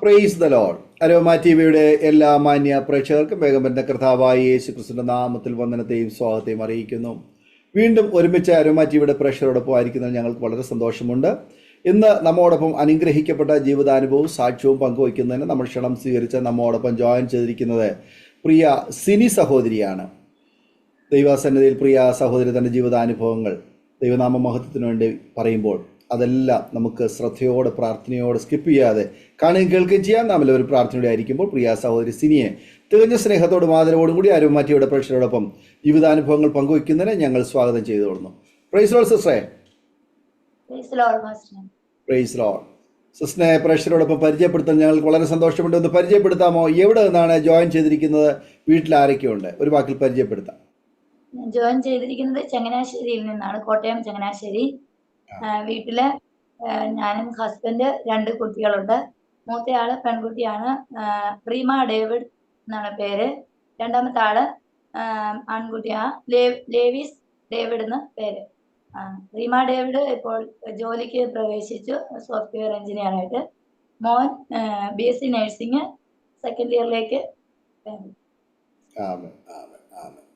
Praise the Lord. Aroma ടിവിയുടെ എല്ലാ മാന്യ പ്രേക്ഷകർക്കും വേഗം വരുന്ന കർത്താവായ യേശു ക്രിസ്തുവിന്റെ നാമത്തിൽ വന്ദനത്തെയും സ്വാഗതത്തെയും അറിയിക്കുന്നു. വീണ്ടും ഒരുമിച്ച് അരോമ ടിവിയുടെ പ്രേക്ഷകരോടൊപ്പം ആയിരിക്കുന്നതിൽ ഞങ്ങൾക്ക് വളരെ സന്തോഷമുണ്ട്. ഇന്ന് നമ്മോടൊപ്പം അനുഗ്രഹിക്കപ്പെട്ട ജീവിതാനുഭവവും സാക്ഷ്യവും പങ്കുവയ്ക്കുന്നതിന് നമ്മൾ ക്ഷണം സ്വീകരിച്ച് നമ്മോടൊപ്പം ജോയിൻ ചെയ്തിരിക്കുന്നത് പ്രിയ സിനി സഹോദരിയാണ്. ദൈവസന്നിധിയിൽ പ്രിയ സഹോദരി തൻ്റെ ജീവിതാനുഭവങ്ങൾ ദൈവനാമ മഹത്വത്തിന് വേണ്ടി പറയുമ്പോൾ അതെല്ലാം നമുക്ക് ശ്രദ്ധയോടെ പ്രാർത്ഥനയോടെ സ്കിപ്പ് ചെയ്യാതെ കാണുകയും കേൾക്കുകയും ചെയ്യാൻ നാം എല്ലാവരും പ്രാർത്ഥനയോടെ ആയിരിക്കുമ്പോൾ പ്രിയ സഹോദരി സിനിയെ തികഞ്ഞ സ്നേഹത്തോടും ആദരവോടും കൂടി അരോമ ടിവിയുടെ പ്രേക്ഷകരോടൊപ്പം ജീവിതാനുഭവങ്ങൾ പങ്കുവയ്ക്കുന്നതിന് ഞങ്ങൾ സ്വാഗതം ചെയ്തു കൊടുക്കുന്നു. പ്രൈസ് ലോർഡ് സിസ്റ്ററെ. Praise lord. സിസ്റ്ററിനെ പ്രേക്ഷകരോടൊപ്പം പരിചയപ്പെടുത്താൻ ഞങ്ങൾക്ക് വളരെ സന്തോഷമുണ്ട്. ഒന്ന് പരിചയപ്പെടുത്താമോ? എവിടെ നിന്നാണ് ജോയിൻ ചെയ്തിരിക്കുന്നത്? വീട്ടിൽ ആരൊക്കെയുണ്ട്? ഒരു വാക്കിൽ പരിചയപ്പെടുത്താം. ജോയിൻ ചെയ്തിരിക്കുന്നത് ചങ്ങനാശ്ശേരിയിൽ നിന്നാണ്, കോട്ടയം ചങ്ങനാശ്ശേരി. വീട്ടില് ഞാനും ഹസ്ബൻഡ്, 2 കുട്ടികളുണ്ട്. മൂത്തയാള് പെൺകുട്ടിയാണ്, റീമ ഡേവിഡ് എന്നാണ് പേര്. രണ്ടാമത്തെ ആള് ആൺകുട്ടിയാ, ലേവിസ് ഡേവിഡ് എന്ന് പേര്. റീമ ഡേവിഡ് ഇപ്പോൾ ജോലിക്ക് പ്രവേശിച്ചു, സോഫ്റ്റ്വെയർ എഞ്ചിനീയറായിട്ട്. മോൻ BSc നഴ്സിംഗ് സെക്കൻഡ് ഇയറിലേക്ക്.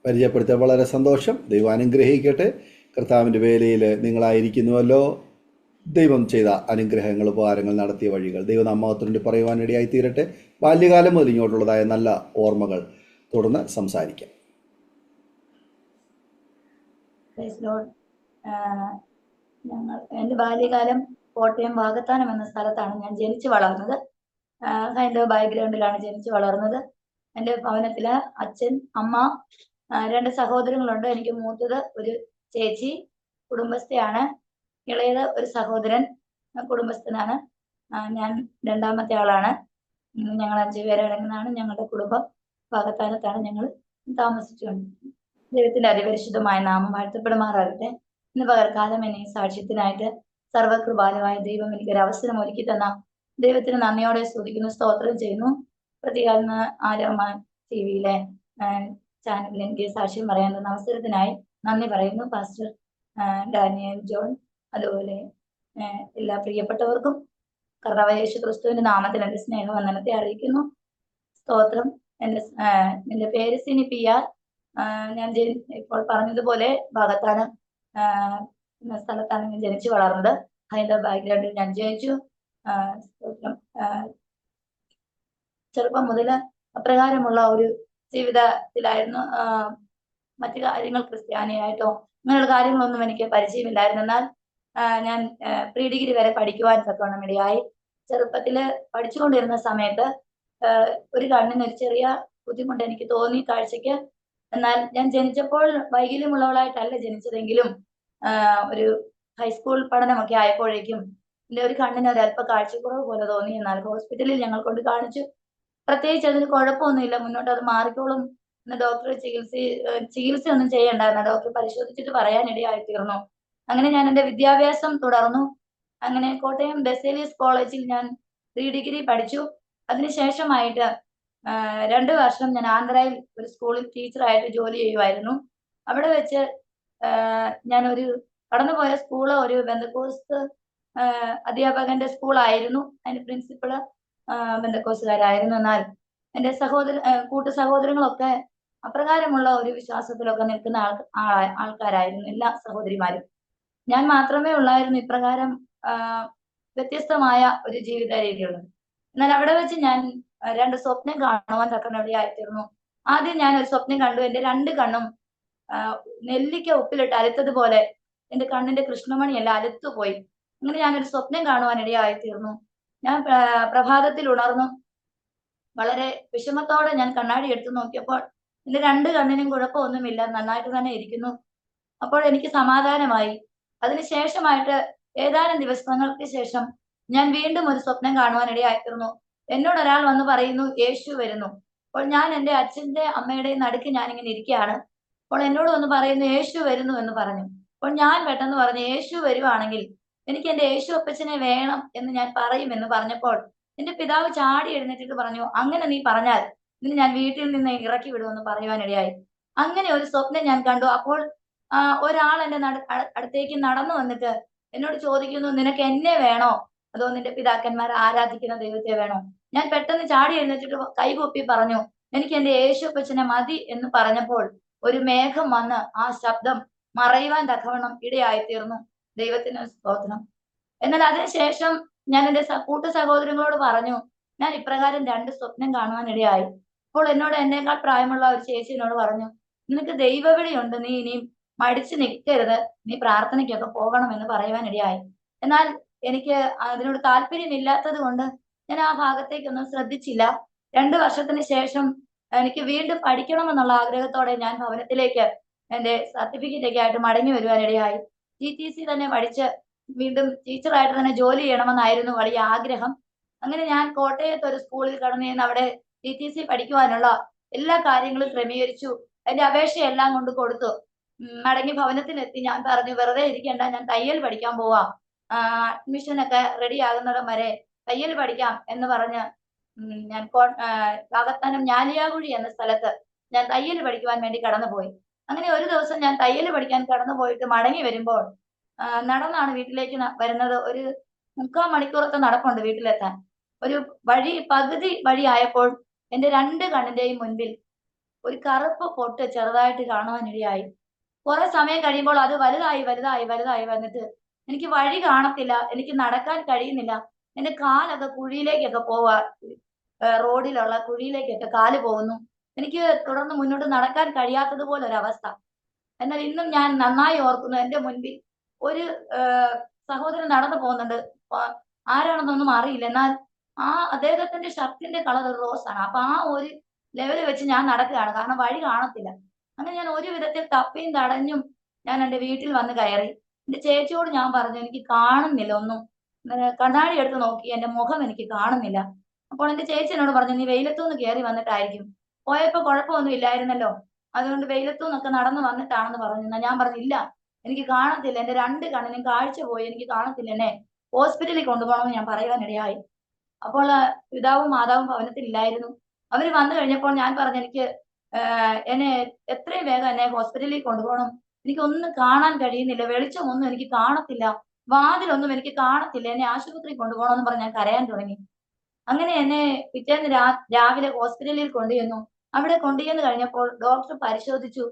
പരിചയപ്പെടുത്തിയ വളരെ സന്തോഷം. ദൈവം അനുഗ്രഹിക്കട്ടെ. കർത്താവിൻ്റെ വേലയിൽ നിങ്ങളായിരിക്കുന്നുവല്ലോ. ദൈവം ചെയ്ത അനുഗ്രഹങ്ങൾ, ഉപകാരങ്ങൾ, നടത്തിയ വഴികൾ ദൈവനാമത്തിന് പറയുവാനിടയായി തീരട്ടെ. ബാല്യകാലം മുതൽ ഇങ്ങോട്ടുള്ളതായ നല്ല ഓർമ്മകൾ തുടർന്ന് സംസാരിക്കാം. എൻ്റെ ബാല്യകാലം കോട്ടയം വാകത്താനം എന്ന സ്ഥലത്താണ് ഞാൻ ജനിച്ചു വളർന്നത്. ഹൈന്ദവ ബാക്ക്ഗ്രൗണ്ടിലാണ് ജനിച്ചു വളർന്നത്. എൻ്റെ ഭവനത്തില് അച്ഛൻ, അമ്മ, 2 സഹോദരങ്ങളുണ്ട്. എനിക്ക് മൂത്തത് ഒരു ചേച്ചി, കുടുംബസ്ഥയാണ്. ഇളയത് ഒരു സഹോദരൻ, കുടുംബസ്ഥനാണ്. ഞാൻ രണ്ടാമത്തെ ആളാണ്. ഞങ്ങൾ 5 പേരടങ്ങുന്നതാണ് ഞങ്ങളുടെ കുടുംബം. വാകത്താനത്താണ് ഞങ്ങൾ താമസിച്ചുകൊണ്ടിരിക്കുന്നത്. ദൈവത്തിന്റെ അതിപരിശുദ്ധമായ നാമം വാഴ്ത്തപ്പെടുമാറാകട്ടെ. ഇന്ന് പകൽക്കാലം എന്നെ സാക്ഷ്യത്തിനായിട്ട് സർവകൃപാലുവായ ദൈവം എനിക്കൊരു അവസരം ഒരുക്കി തന്ന ദൈവത്തിന് നന്ദിയോടെ സ്തുതിക്കുന്നു, സ്തോത്രം ചെയ്യുന്നു. പ്രതികാലം ആരോമ ടിവിയിലെ ചാനലിൽ എനിക്ക് സാക്ഷ്യം പറയാൻ തന്ന അവസരത്തിനായി നന്ദി പറയുന്നു. പാസ്റ്റർ ഡാനിയൽ ജോൺ, അതുപോലെ എല്ലാ പ്രിയപ്പെട്ടവർക്കും കർത്താവായ യേശു ക്രിസ്തുവിന്റെ നാമത്തിൽ എൻ്റെ സ്നേഹവന്ദനത്തെ അറിയിക്കുന്നു. സ്തോത്രം. എൻ്റെ പേര് സിനി PR. ഞാൻ ഇപ്പോൾ പറഞ്ഞതുപോലെ ഭാഗത്താണ് എന്ന സ്ഥലത്താണ് ഞാൻ ജനിച്ചു വളർന്നത്. ഹൈന്ദവ ബാക്ക്ഗ്രൗണ്ടിൽ ഞാൻ ജനിച്ചു. ചെറുപ്പം മുതൽ അപ്രകാരമുള്ള ഒരു ജീവിതത്തിലായിരുന്നു. മറ്റു കാര്യങ്ങൾ ക്രിസ്ത്യാനിയായിട്ടോ അങ്ങനെയുള്ള കാര്യങ്ങളൊന്നും എനിക്ക് പരിചയമില്ലായിരുന്നു. എന്നാൽ ഞാൻ പ്രീ ഡിഗ്രി വരെ പഠിക്കുവാൻ തക്കവണ്ണം ഇടയായി. ചെറുപ്പത്തില് പഠിച്ചുകൊണ്ടിരുന്ന സമയത്ത് ഒരു കണ്ണിന് ഒരു ചെറിയ ബുദ്ധിമുട്ട് എനിക്ക് തോന്നി, കാഴ്ചയ്ക്ക്. എന്നാൽ ഞാൻ ജനിച്ചപ്പോൾ വൈകല്യമുള്ളവളായിട്ടല്ല ജനിച്ചതെങ്കിലും ഒരു ഹൈസ്കൂൾ പഠനമൊക്കെ ആയപ്പോഴേക്കും എൻ്റെ ഒരു കണ്ണിന് ഒരല്പ കാഴ്ചക്കുറവ് പോലെ തോന്നി. എന്നാൽ ഹോസ്പിറ്റലിൽ ഞങ്ങൾ കൊണ്ട് കാണിച്ചു. പ്രത്യേകിച്ച് അതിന് കുഴപ്പമൊന്നുമില്ല, മുന്നോട്ട് അത് മാറിക്കോളും എന്ന് ഡോക്ടർ ചികിത്സയൊന്നും ചെയ്യണ്ടായിരുന്നു, ഡോക്ടർ പരിശോധിച്ചിട്ട് പറയാനിടയായി തീർന്നു. അങ്ങനെ ഞാൻ എൻ്റെ വിദ്യാഭ്യാസം തുടർന്നു. അങ്ങനെ കോട്ടയം ബെസേലിയസ് കോളേജിൽ ഞാൻ പ്രീ ഡിഗ്രി പഠിച്ചു. അതിനുശേഷമായിട്ട് 2 വർഷം ഞാൻ ആന്ധ്രയിൽ ഒരു സ്കൂളിൽ ടീച്ചറായിട്ട് ജോലി ചെയ്യുമായിരുന്നു. അവിടെ വെച്ച് ഞാൻ ഒരു കടന്നുപോയ സ്കൂള് ഒരു ബന്ധക്കോസ്ത് അധ്യാപകന്റെ സ്കൂളായിരുന്നു. അതിന്റെ പ്രിൻസിപ്പള് ബന്ധക്കോസുകാരായിരുന്നു. എന്നാൽ എൻ്റെ കൂട്ടു സഹോദരങ്ങളൊക്കെ അപ്രകാരമുള്ള ഒരു വിശ്വാസത്തിലൊക്കെ നിൽക്കുന്ന ആൾക്കാരായിരുന്നു, എല്ലാ സഹോദരിമാരും. ഞാൻ മാത്രമേ ഉള്ളായിരുന്നു ഇപ്രകാരം വ്യത്യസ്തമായ ഒരു ജീവിത രീതിയുള്ളത്. എന്നാൽ അവിടെ വെച്ച് ഞാൻ 2 സ്വപ്നം കാണുവാൻ തക്കനവിടെയായിത്തീർന്നു. ആദ്യം ഞാൻ ഒരു സ്വപ്നം കണ്ടു. എൻ്റെ 2 കണ്ണും നെല്ലിക്ക ഉപ്പിലിട്ട് അലുത്തതുപോലെ എൻ്റെ കണ്ണിന്റെ കൃഷ്ണമണിയെല്ലാം അലുത്തുപോയി. അങ്ങനെ ഞാനൊരു സ്വപ്നം കാണുവാൻ ഇടയായിത്തീർന്നു. ഞാൻ പ്രഭാതത്തിൽ ഉണർന്നു. വളരെ വിഷമത്തോടെ ഞാൻ കണ്ണാടി എടുത്തു നോക്കിയപ്പോൾ എൻ്റെ 2 കണ്ണിനും കുഴപ്പമൊന്നുമില്ല, നന്നായിട്ട് തന്നെ ഇരിക്കുന്നു. അപ്പോൾ എനിക്ക് സമാധാനമായി. അതിനുശേഷമായിട്ട് ഏതാനും ദിവസങ്ങൾക്ക് ശേഷം ഞാൻ വീണ്ടും ഒരു സ്വപ്നം കാണുവാൻ ഇടയായിത്തീർന്നു. എന്നോട് ഒരാൾ വന്ന് പറയുന്നു, യേശു വരുന്നു. അപ്പോൾ ഞാൻ എൻ്റെ അച്ഛൻ്റെ അമ്മയുടെയും നടുക്ക് ഞാനിങ്ങനെ ഇരിക്കുകയാണ്. അപ്പോൾ എന്നോട് വന്ന് പറയുന്നു, യേശു വരുന്നു എന്ന് പറഞ്ഞു. അപ്പോൾ ഞാൻ പെട്ടെന്ന് പറഞ്ഞു, യേശു വരുവാണെങ്കിൽ എനിക്ക് എൻ്റെ യേശു അപ്പച്ചനെ വേണം എന്ന് ഞാൻ പറയും എന്ന് പറഞ്ഞപ്പോൾ എന്റെ പിതാവ് ചാടി എഴുന്നേറ്റിട്ട് പറഞ്ഞു, അങ്ങനെ നീ പറഞ്ഞാൽ ഇന്ന് ഞാൻ വീട്ടിൽ നിന്ന് ഇറക്കി വിടുമെന്ന് പറയുവാനിടയായി. അങ്ങനെ ഒരു സ്വപ്നം ഞാൻ കണ്ടു. അപ്പോൾ ഒരാൾ എൻ്റെ അടുത്തേക്ക് നടന്നു വന്നിട്ട് എന്നോട് ചോദിക്കുന്നു, നിനക്ക് എന്നെ വേണോ അതോ നിന്റെ പിതാക്കന്മാർ ആരാധിക്കുന്ന ദൈവത്തെ വേണോ? ഞാൻ പെട്ടെന്ന് ചാടി എഴുന്നേറ്റിട്ട് കൈകൂപ്പി പറഞ്ഞു, എനിക്ക് എന്റെ യേശുപ്പച്ചനെ മതി എന്ന് പറഞ്ഞപ്പോൾ ഒരു മേഘം വന്ന് ആ ശബ്ദം മറയുവാൻ തക്കവണ്ണം ഇടയായി തീർന്നു. ദൈവത്തിന് സ്തോത്രം. എന്നാൽ അതിനുശേഷം ഞാൻ എന്റെ കൂട്ടു സഹോദരങ്ങളോട് പറഞ്ഞു, ഞാൻ ഇപ്രകാരം 2 സ്വപ്നം കാണുവാൻ ഇടയായി. അപ്പോൾ എന്നോട് എന്നേക്കാൾ പ്രായമുള്ള ഒരു ചേച്ചി എന്നോട് പറഞ്ഞു, നിനക്ക് ദൈവവിളിയുണ്ട്, നീ ഇനിയും മടിച്ചു നിൽക്കരുത്, നീ പ്രാർത്ഥനയ്ക്കൊക്കെ പോകണം എന്ന് പറയുവാൻ ഇടയായി. എന്നാൽ എനിക്ക് അതിനോട് താല്പര്യമില്ലാത്തത് കൊണ്ട് ഞാൻ ആ ഭാഗത്തേക്കൊന്നും ശ്രദ്ധിച്ചില്ല. 2 വർഷത്തിന് ശേഷം എനിക്ക് വീണ്ടും പഠിക്കണമെന്നുള്ള ആഗ്രഹത്തോടെ ഞാൻ ഭവനത്തിലേക്ക് എന്റെ സർട്ടിഫിക്കറ്റ് ഒക്കെ ആയിട്ട് മടങ്ങി വരുവാൻ ഇടയായി. TTC തന്നെ പഠിച്ച് വീണ്ടും ടീച്ചറായിട്ട് തന്നെ ജോലി ചെയ്യണമെന്നായിരുന്നു വലിയ ആഗ്രഹം. അങ്ങനെ ഞാൻ കോട്ടയത്ത് ഒരു സ്കൂളിൽ കടന്നു ചെന്ന് അവിടെ TTC പഠിക്കുവാനുള്ള എല്ലാ കാര്യങ്ങളും ക്രമീകരിച്ചു. എന്റെ അപേക്ഷയെല്ലാം കൊണ്ട് കൊടുത്തു. മടങ്ങി ഭവനത്തിലെത്തി ഞാൻ പറഞ്ഞു, വെറുതെ ഇരിക്കണ്ട, ഞാൻ തയ്യൽ പഠിക്കാൻ പോവാ. അഡ്മിഷനൊക്കെ റെഡി ആകുന്നിടം വരെ തയ്യൽ പഠിക്കാം എന്ന് പറഞ്ഞ് ഞാൻ വാകത്താനം ഞാലിയാകുഴി എന്ന സ്ഥലത്ത് ഞാൻ തയ്യൽ പഠിക്കുവാൻ വേണ്ടി കടന്നുപോയി. അങ്ങനെ ഒരു ദിവസം ഞാൻ തയ്യൽ പഠിക്കാൻ കടന്നു പോയിട്ട് മടങ്ങി വരുമ്പോൾ നടന്നാണ് വീട്ടിലേക്ക് വരുന്നത്. ഒരു 3/4 മണിക്കൂറത്തെ നടപ്പുണ്ട് വീട്ടിലെത്താൻ. ഒരു പകുതി വഴി ആയപ്പോൾ എന്റെ 2 കണ്ണിന്റെയും മുൻപിൽ ഒരു കറുപ്പ് പൊട്ട് ചെറുതായിട്ട് കാണുവാനിടയായി. കുറെ സമയം കഴിയുമ്പോൾ അത് വലുതായി വലുതായി വലുതായി വന്നിട്ട് എനിക്ക് വഴി കാണത്തില്ല, എനിക്ക് നടക്കാൻ കഴിയുന്നില്ല. എന്റെ കാലൊക്കെ കുഴിയിലേക്കൊക്കെ പോവാ, റോഡിലുള്ള കുഴിയിലേക്കൊക്കെ കാല് പോകുന്നു. എനിക്ക് തുടർന്ന് മുന്നോട്ട് നടക്കാൻ കഴിയാത്തതുപോലെ ഒരവസ്ഥ. എന്നാൽ ഇന്നും ഞാൻ നന്നായി ഓർക്കുന്നു, എന്റെ മുൻപിൽ ഒരു സഹോദരൻ നടന്നു പോകുന്നുണ്ട്. ആരാണെന്നൊന്നും അറിയില്ല. എന്നാൽ അദ്ദേഹത്തിന്റെ ഷർട്ടിന്റെ കളർ ഒരു റോസാണ്. അപ്പൊ ആ ഒരു ലെവല് വെച്ച് ഞാൻ നടക്കുകയാണ്, കാരണം വഴി കാണത്തില്ല. അങ്ങനെ ഞാൻ ഒരു വിധത്തിൽ തപ്പിയും തടഞ്ഞും ഞാൻ എന്റെ വീട്ടിൽ വന്ന് കയറി. എന്റെ ചേച്ചിയോട് ഞാൻ പറഞ്ഞു, എനിക്ക് കാണുന്നില്ല ഒന്നും. കണ്ണാടി എടുത്ത് നോക്കി, എന്റെ മുഖം എനിക്ക് കാണുന്നില്ല. അപ്പോൾ എന്റെ ചേച്ചി എന്നോട് പറഞ്ഞു, നീ വെയിലത്തുനിന്ന് കയറി വന്നിട്ടായിരിക്കും, പോയപ്പോ കുഴപ്പമൊന്നും ഇല്ലായിരുന്നല്ലോ, അതുകൊണ്ട് വെയിലത്തുനിന്നൊക്കെ നടന്നു വന്നിട്ടാണെന്ന് പറഞ്ഞു. എന്നാൽ ഞാൻ പറഞ്ഞു, ഇല്ല, എനിക്ക് കാണത്തില്ല, എന്റെ 2 കണ്ണിനും കാഴ്ച പോയി, എനിക്ക് കാണത്തില്ല, എന്നെ ഹോസ്പിറ്റലിൽ കൊണ്ടുപോകണമെന്ന് ഞാൻ പറയുവാനിടയായി. അപ്പോൾ പിതാവും മാതാവും ഭവനത്തിൽ ഇല്ലായിരുന്നു. അവര് വന്നു കഴിഞ്ഞപ്പോൾ ഞാൻ പറഞ്ഞു, എനിക്ക് എന്നെ എത്രയും വേഗം എന്നെ ഹോസ്പിറ്റലിൽ കൊണ്ടുപോകണം, എനിക്കൊന്നും കാണാൻ കഴിയുന്നില്ല, വെളിച്ചമൊന്നും എനിക്ക് കാണത്തില്ല, വാതിലൊന്നും എനിക്ക് കാണത്തില്ല, എന്നെ ആശുപത്രിയിൽ കൊണ്ടുപോകണം എന്ന് പറഞ്ഞ് ഞാൻ കരയാൻ തുടങ്ങി. അങ്ങനെ എന്നെ പിറ്റേന്ന് രാവിലെ ഹോസ്പിറ്റലിൽ കൊണ്ടുചെന്നു. അവിടെ കൊണ്ടുചെന്ന് കഴിഞ്ഞപ്പോൾ ഡോക്ടർ പരിശോധിച്ചു.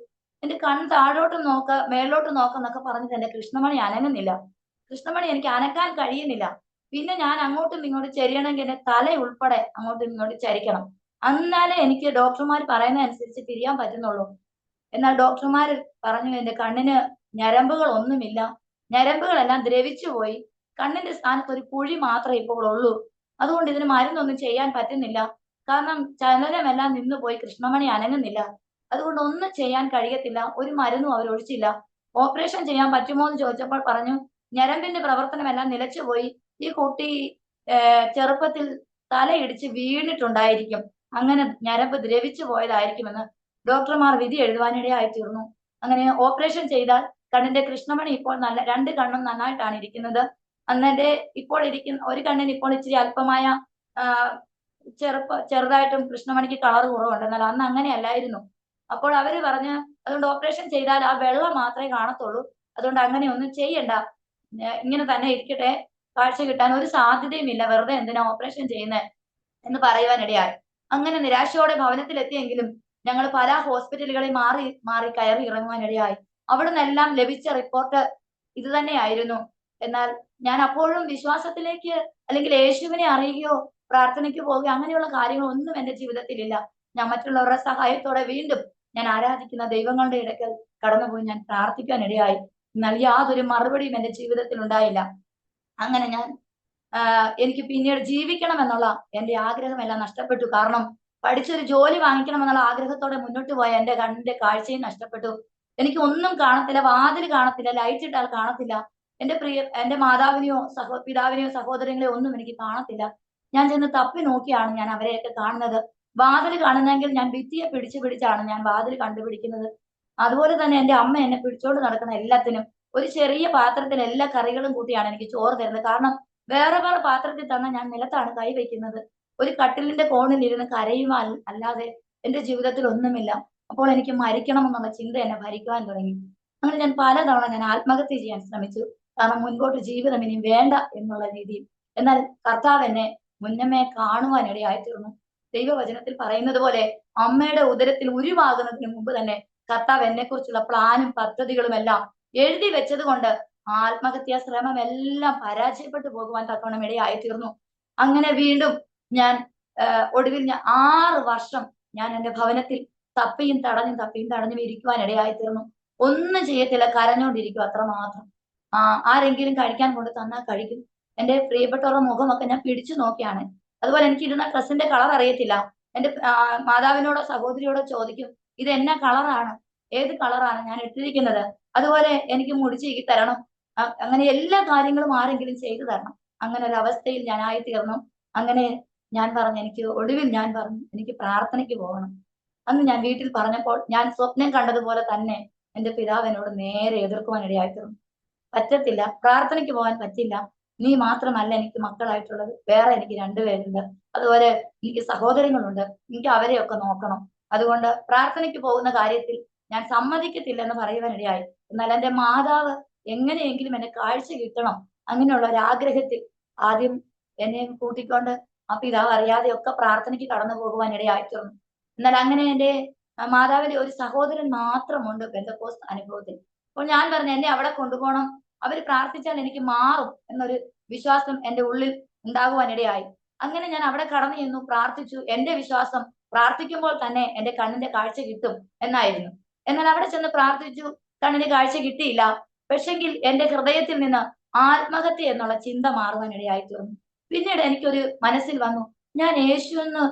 എന്റെ കണ്ണ് താഴോട്ട് നോക്ക, മേലോട്ട് നോക്കെന്നൊക്കെ പറഞ്ഞിട്ട് എന്റെ കൃഷ്ണമണി അനങ്ങുന്നില്ല. കൃഷ്ണമണി എനിക്ക് അനക്കാൻ കഴിയുന്നില്ല. പിന്നെ ഞാൻ അങ്ങോട്ടും ഇങ്ങോട്ടും ചെരിയണമെങ്കിൽ എന്റെ തല ഉൾപ്പെടെ അങ്ങോട്ടും ഇങ്ങോട്ടും ചരിക്കണം. എന്നാലേ എനിക്ക് ഡോക്ടർമാർ പറയുന്ന അനുസരിച്ച് തിരിയാൻ പറ്റുന്നുള്ളൂ. എന്നാൽ ഡോക്ടർമാർ പറഞ്ഞു, എന്റെ കണ്ണിന് ഞരമ്പുകൾ ഒന്നുമില്ല, ഞരമ്പുകളെല്ലാം ദ്രവിച്ചു പോയി, കണ്ണിന്റെ സ്ഥാനത്ത് ഒരു കുഴി മാത്രമേ ഇപ്പോൾ ഉള്ളൂ, അതുകൊണ്ട് ഇതിന് മരുന്നൊന്നും ചെയ്യാൻ പറ്റുന്നില്ല, കാരണം ചലനമെല്ലാം നിന്നുപോയി, കൃഷ്ണമണി അനങ്ങുന്നില്ല, അതുകൊണ്ട് ഒന്നും ചെയ്യാൻ കഴിയത്തില്ല, ഒരു മരുന്നും അവർ ഒഴിച്ചില്ല. ഓപ്പറേഷൻ ചെയ്യാൻ പറ്റുമോ എന്ന് ചോദിച്ചപ്പോൾ പറഞ്ഞു, ഞരമ്പിന്റെ പ്രവർത്തനമെല്ലാം നിലച്ചുപോയി, ഈ കുട്ടി ചെറുപ്പത്തിൽ തലയിടിച്ച് വീണിട്ടുണ്ടായിരിക്കും, അങ്ങനെ ഞരമ്പ് ദ്രവിച്ചു പോയതായിരിക്കുമെന്ന് ഡോക്ടർമാർ വിധി എഴുതുവാനിടയായി തീർന്നു. അങ്ങനെ ഓപ്പറേഷൻ ചെയ്താൽ കണ്ണിന്റെ കൃഷ്ണമണി ഇപ്പോൾ 2 കണ്ണും നന്നായിട്ടാണ് ഇരിക്കുന്നത്. അന്നെന്റെ ഇപ്പോൾ ഇരിക്കുന്ന ഒരു കണ്ണിന് ഇപ്പോൾ ഇച്ചിരി അല്പമായ ചെറുതായിട്ടും കൃഷ്ണമണിക്ക് കളർ കുറവുണ്ട്. എന്നാൽ അന്ന് അങ്ങനെയല്ലായിരുന്നു. അപ്പോൾ അവര് പറഞ്ഞ്, അതുകൊണ്ട് ഓപ്പറേഷൻ ചെയ്താൽ ആ വെള്ളം മാത്രമേ കാണത്തുള്ളൂ, അതുകൊണ്ട് അങ്ങനെ ഒന്നും ചെയ്യണ്ട, ഇങ്ങനെ തന്നെ ഇരിക്കട്ടെ, കാഴ്ച കിട്ടാൻ ഒരു സാധ്യതയും ഇല്ല, വെറുതെ എന്തിനാ ഓപ്പറേഷൻ ചെയ്യുന്നത് എന്ന് പറയുവാനിടയായി. അങ്ങനെ നിരാശയോടെ ഭവനത്തിലെത്തിയെങ്കിലും ഞങ്ങൾ പല ഹോസ്പിറ്റലുകളിൽ മാറി മാറി കയറി ഇറങ്ങുവാനിടയായി. അവിടെ നിന്നെല്ലാം ലഭിച്ച റിപ്പോർട്ട് ഇത് തന്നെയായിരുന്നു. എന്നാൽ ഞാൻ അപ്പോഴും വിശ്വാസത്തിലേക്ക് അല്ലെങ്കിൽ യേശുവിനെ അറിയുകയോ പ്രാർത്ഥനയ്ക്ക് പോവുകയോ അങ്ങനെയുള്ള കാര്യങ്ങളൊന്നും എന്റെ ജീവിതത്തിലില്ല. ഞാൻ മറ്റുള്ളവരുടെ സഹായത്തോടെ വീണ്ടും ഞാൻ ആരാധിക്കുന്ന ദൈവങ്ങളുടെ ഇടയ്ക്ക് കടന്നുപോയി ഞാൻ പ്രാർത്ഥിക്കാൻ ഇടയായി. എന്നാൽ യാതൊരു മറുപടിയും എന്റെ ജീവിതത്തിൽ ഉണ്ടായില്ല. അങ്ങനെ ഞാൻ എനിക്ക് പിന്നീട് ജീവിക്കണം എന്നുള്ള എന്റെ ആഗ്രഹമെല്ലാം നഷ്ടപ്പെട്ടു. കാരണം പഠിച്ചൊരു ജോലി വാങ്ങിക്കണം എന്നുള്ള ആഗ്രഹത്തോടെ മുന്നോട്ട് പോയ എന്റെ കണ്ണിന്റെ കാഴ്ചയും നഷ്ടപ്പെട്ടു. എനിക്ക് ഒന്നും കാണത്തില്ല, വാതിൽ കാണത്തില്ല, ലൈറ്റ് ഇട്ടാൽ കാണത്തില്ല, എന്റെ മാതാവിനെയോ പിതാവിനെയോ സഹോദരങ്ങളെയോ ഒന്നും എനിക്ക് കാണത്തില്ല. ഞാൻ ചെന്ന് തപ്പി നോക്കിയാണ് ഞാൻ അവരെയൊക്കെ കാണുന്നത്. വാതിൽ കാണുന്നെങ്കിൽ ഞാൻ ഭിത്തിയെ പിടിച്ചാണ് ഞാൻ വാതിൽ കണ്ടുപിടിക്കുന്നത്. അതുപോലെ തന്നെ എന്റെ അമ്മ എന്നെ പിടിച്ചോണ്ട് നടക്കുന്ന എല്ലാത്തിനും ഒരു ചെറിയ പാത്രത്തിൽ എല്ലാ കറികളും കൂട്ടിയാണ് എനിക്ക് ചോറ് തരുന്നത്. കാരണം വേറെ വേറെ പാത്രത്തിൽ തന്നാൽ ഞാൻ നിലത്താണ് കൈ വയ്ക്കുന്നത്. ഒരു കട്ടിലിന്റെ കോണിൽ ഇരുന്ന് കരയുക അല്ലാതെ എന്റെ ജീവിതത്തിൽ ഒന്നുമില്ല. അപ്പോൾ എനിക്ക് മരിക്കണം എന്നുള്ള ചിന്ത എന്നെ ഭരിക്കുവാൻ തുടങ്ങി. അങ്ങനെ ഞാൻ പലതവണ ആത്മഹത്യ ചെയ്യാൻ ശ്രമിച്ചു. കാരണം മുൻപോട്ട് ജീവിതം ഇനി വേണ്ട എന്നുള്ള രീതിയിൽ എന്നാൽ കർത്താവ് എന്നെ മുന്നമേ കാണുവാനിടയായി തീർന്നു. ദൈവവചനത്തിൽ പറയുന്നത് പോലെ അമ്മയുടെ ഉദരത്തിൽ ഉരുവാകുന്നതിന് മുമ്പ് തന്നെ കർത്താവ് എന്നെ കുറിച്ചുള്ള പ്ലാനും പദ്ധതികളും എല്ലാം എഴുതി വെച്ചത് കൊണ്ട് ആത്മഹത്യാ ശ്രമം എല്ലാം പരാജയപ്പെട്ടു പോകുവാൻ തക്കവണ്ണം ഇടയായി തീർന്നു. അങ്ങനെ വീണ്ടും ഞാൻ ഒടുവിൽ ഞാൻ 6 വർഷം ഞാൻ എന്റെ ഭവനത്തിൽ തപ്പിയും തടഞ്ഞും ഇരിക്കുവാൻ ഇടയായി തീർന്നു. ഒന്നും ചെയ്യത്തില്ല, കരഞ്ഞോണ്ടിരിക്കും അത്രമാത്രം. ആരെങ്കിലും കഴിക്കാൻ കൊണ്ട് തന്നാൽ കഴിക്കും. എന്റെ പ്രിയപ്പെട്ടവരുടെ മുഖമൊക്കെ ഞാൻ പിടിച്ചു നോക്കിയാണ്. അതുപോലെ എനിക്ക് ഇടുന്ന ഡ്രസ്സിന്റെ കളർ അറിയത്തില്ല. എന്റെ മാതാവിനോടോ സഹോദരിയോടോ ചോദിക്കും, ഇത് എന്നാ കളറാണ്, ഏത് കളറാണ് ഞാൻ ഇട്ടിരിക്കുന്നത്, അതുപോലെ എനിക്ക് മുടി ചീകി തരണം, അങ്ങനെ എല്ലാ കാര്യങ്ങളും ആരെങ്കിലും ചെയ്തു തരണം. അങ്ങനെ ഒരു അവസ്ഥയിൽ ഞാനായി തീർന്നു. അങ്ങനെ ഒടുവിൽ ഞാൻ പറഞ്ഞു എനിക്ക് പ്രാർത്ഥനയ്ക്ക് പോകണം. അന്ന് ഞാൻ വീട്ടിൽ പറഞ്ഞപ്പോൾ ഞാൻ സ്വപ്നം കണ്ടതുപോലെ തന്നെ എന്റെ പിതാവ് എന്നോട് നേരെ എതിർക്കുവാൻ ഇടയായി തീർന്നു. പറ്റത്തില്ല, പ്രാർത്ഥനയ്ക്ക് പോകാൻ പറ്റില്ല. നീ മാത്രമല്ല എനിക്ക് മക്കളായിട്ടുള്ളത്, വേറെ എനിക്ക് 2 പേരുണ്ട്. അതുപോലെ എനിക്ക് സഹോദരങ്ങളുണ്ട്, എനിക്ക് അവരെയൊക്കെ നോക്കണം. അതുകൊണ്ട് പ്രാർത്ഥനയ്ക്ക് പോകുന്ന കാര്യത്തിൽ ഞാൻ സമ്മതിക്കത്തില്ല എന്ന് പറയുവാനിടയായി. എന്നാൽ എന്റെ മാതാവ് എങ്ങനെയെങ്കിലും എന്നെ കാഴ്ച കിട്ടണം, അങ്ങനെയുള്ള ഒരു ആഗ്രഹത്തിൽ ആദ്യം എന്നെ കൂട്ടിക്കൊണ്ട് ആ പിതാവ് അറിയാതെയൊക്കെ പ്രാർത്ഥനയ്ക്ക് കടന്നു പോകുവാൻ ഇടയായി തീർന്നു. എന്നാൽ അങ്ങനെ എന്റെ മാതാവിന്റെ ഒരു സഹോദരൻ മാത്രമുണ്ട് പെന്തക്കോസ്ത് അനുഭവത്തിൽ. അപ്പോൾ ഞാൻ പറഞ്ഞു എന്നെ അവിടെ കൊണ്ടുപോകണം, അവർ പ്രാർത്ഥിച്ചാൽ എനിക്ക് മാറും എന്നൊരു വിശ്വാസം എന്റെ ഉള്ളിൽ ഉണ്ടാകുവാനിടയായി. അങ്ങനെ ഞാൻ അവിടെ കടന്നു ചെന്നു, പ്രാർത്ഥിച്ചു. എന്റെ വിശ്വാസം പ്രാർത്ഥിക്കുമ്പോൾ തന്നെ എന്റെ കണ്ണിന്റെ കാഴ്ച കിട്ടും എന്നായിരുന്നു. എന്നാൽ അവിടെ ചെന്ന് പ്രാർത്ഥിച്ചു, കണ്ണിന് കാഴ്ച കിട്ടിയില്ല. പക്ഷെങ്കിൽ എന്റെ ഹൃദയത്തിൽ നിന്ന് ആത്മഹത്യ എന്നുള്ള ചിന്ത മാറുവാനിടയായി തീർന്നു. പിന്നീട് എനിക്കൊരു മനസ്സിൽ വന്നു, ഞാൻ യേശു എന്ന്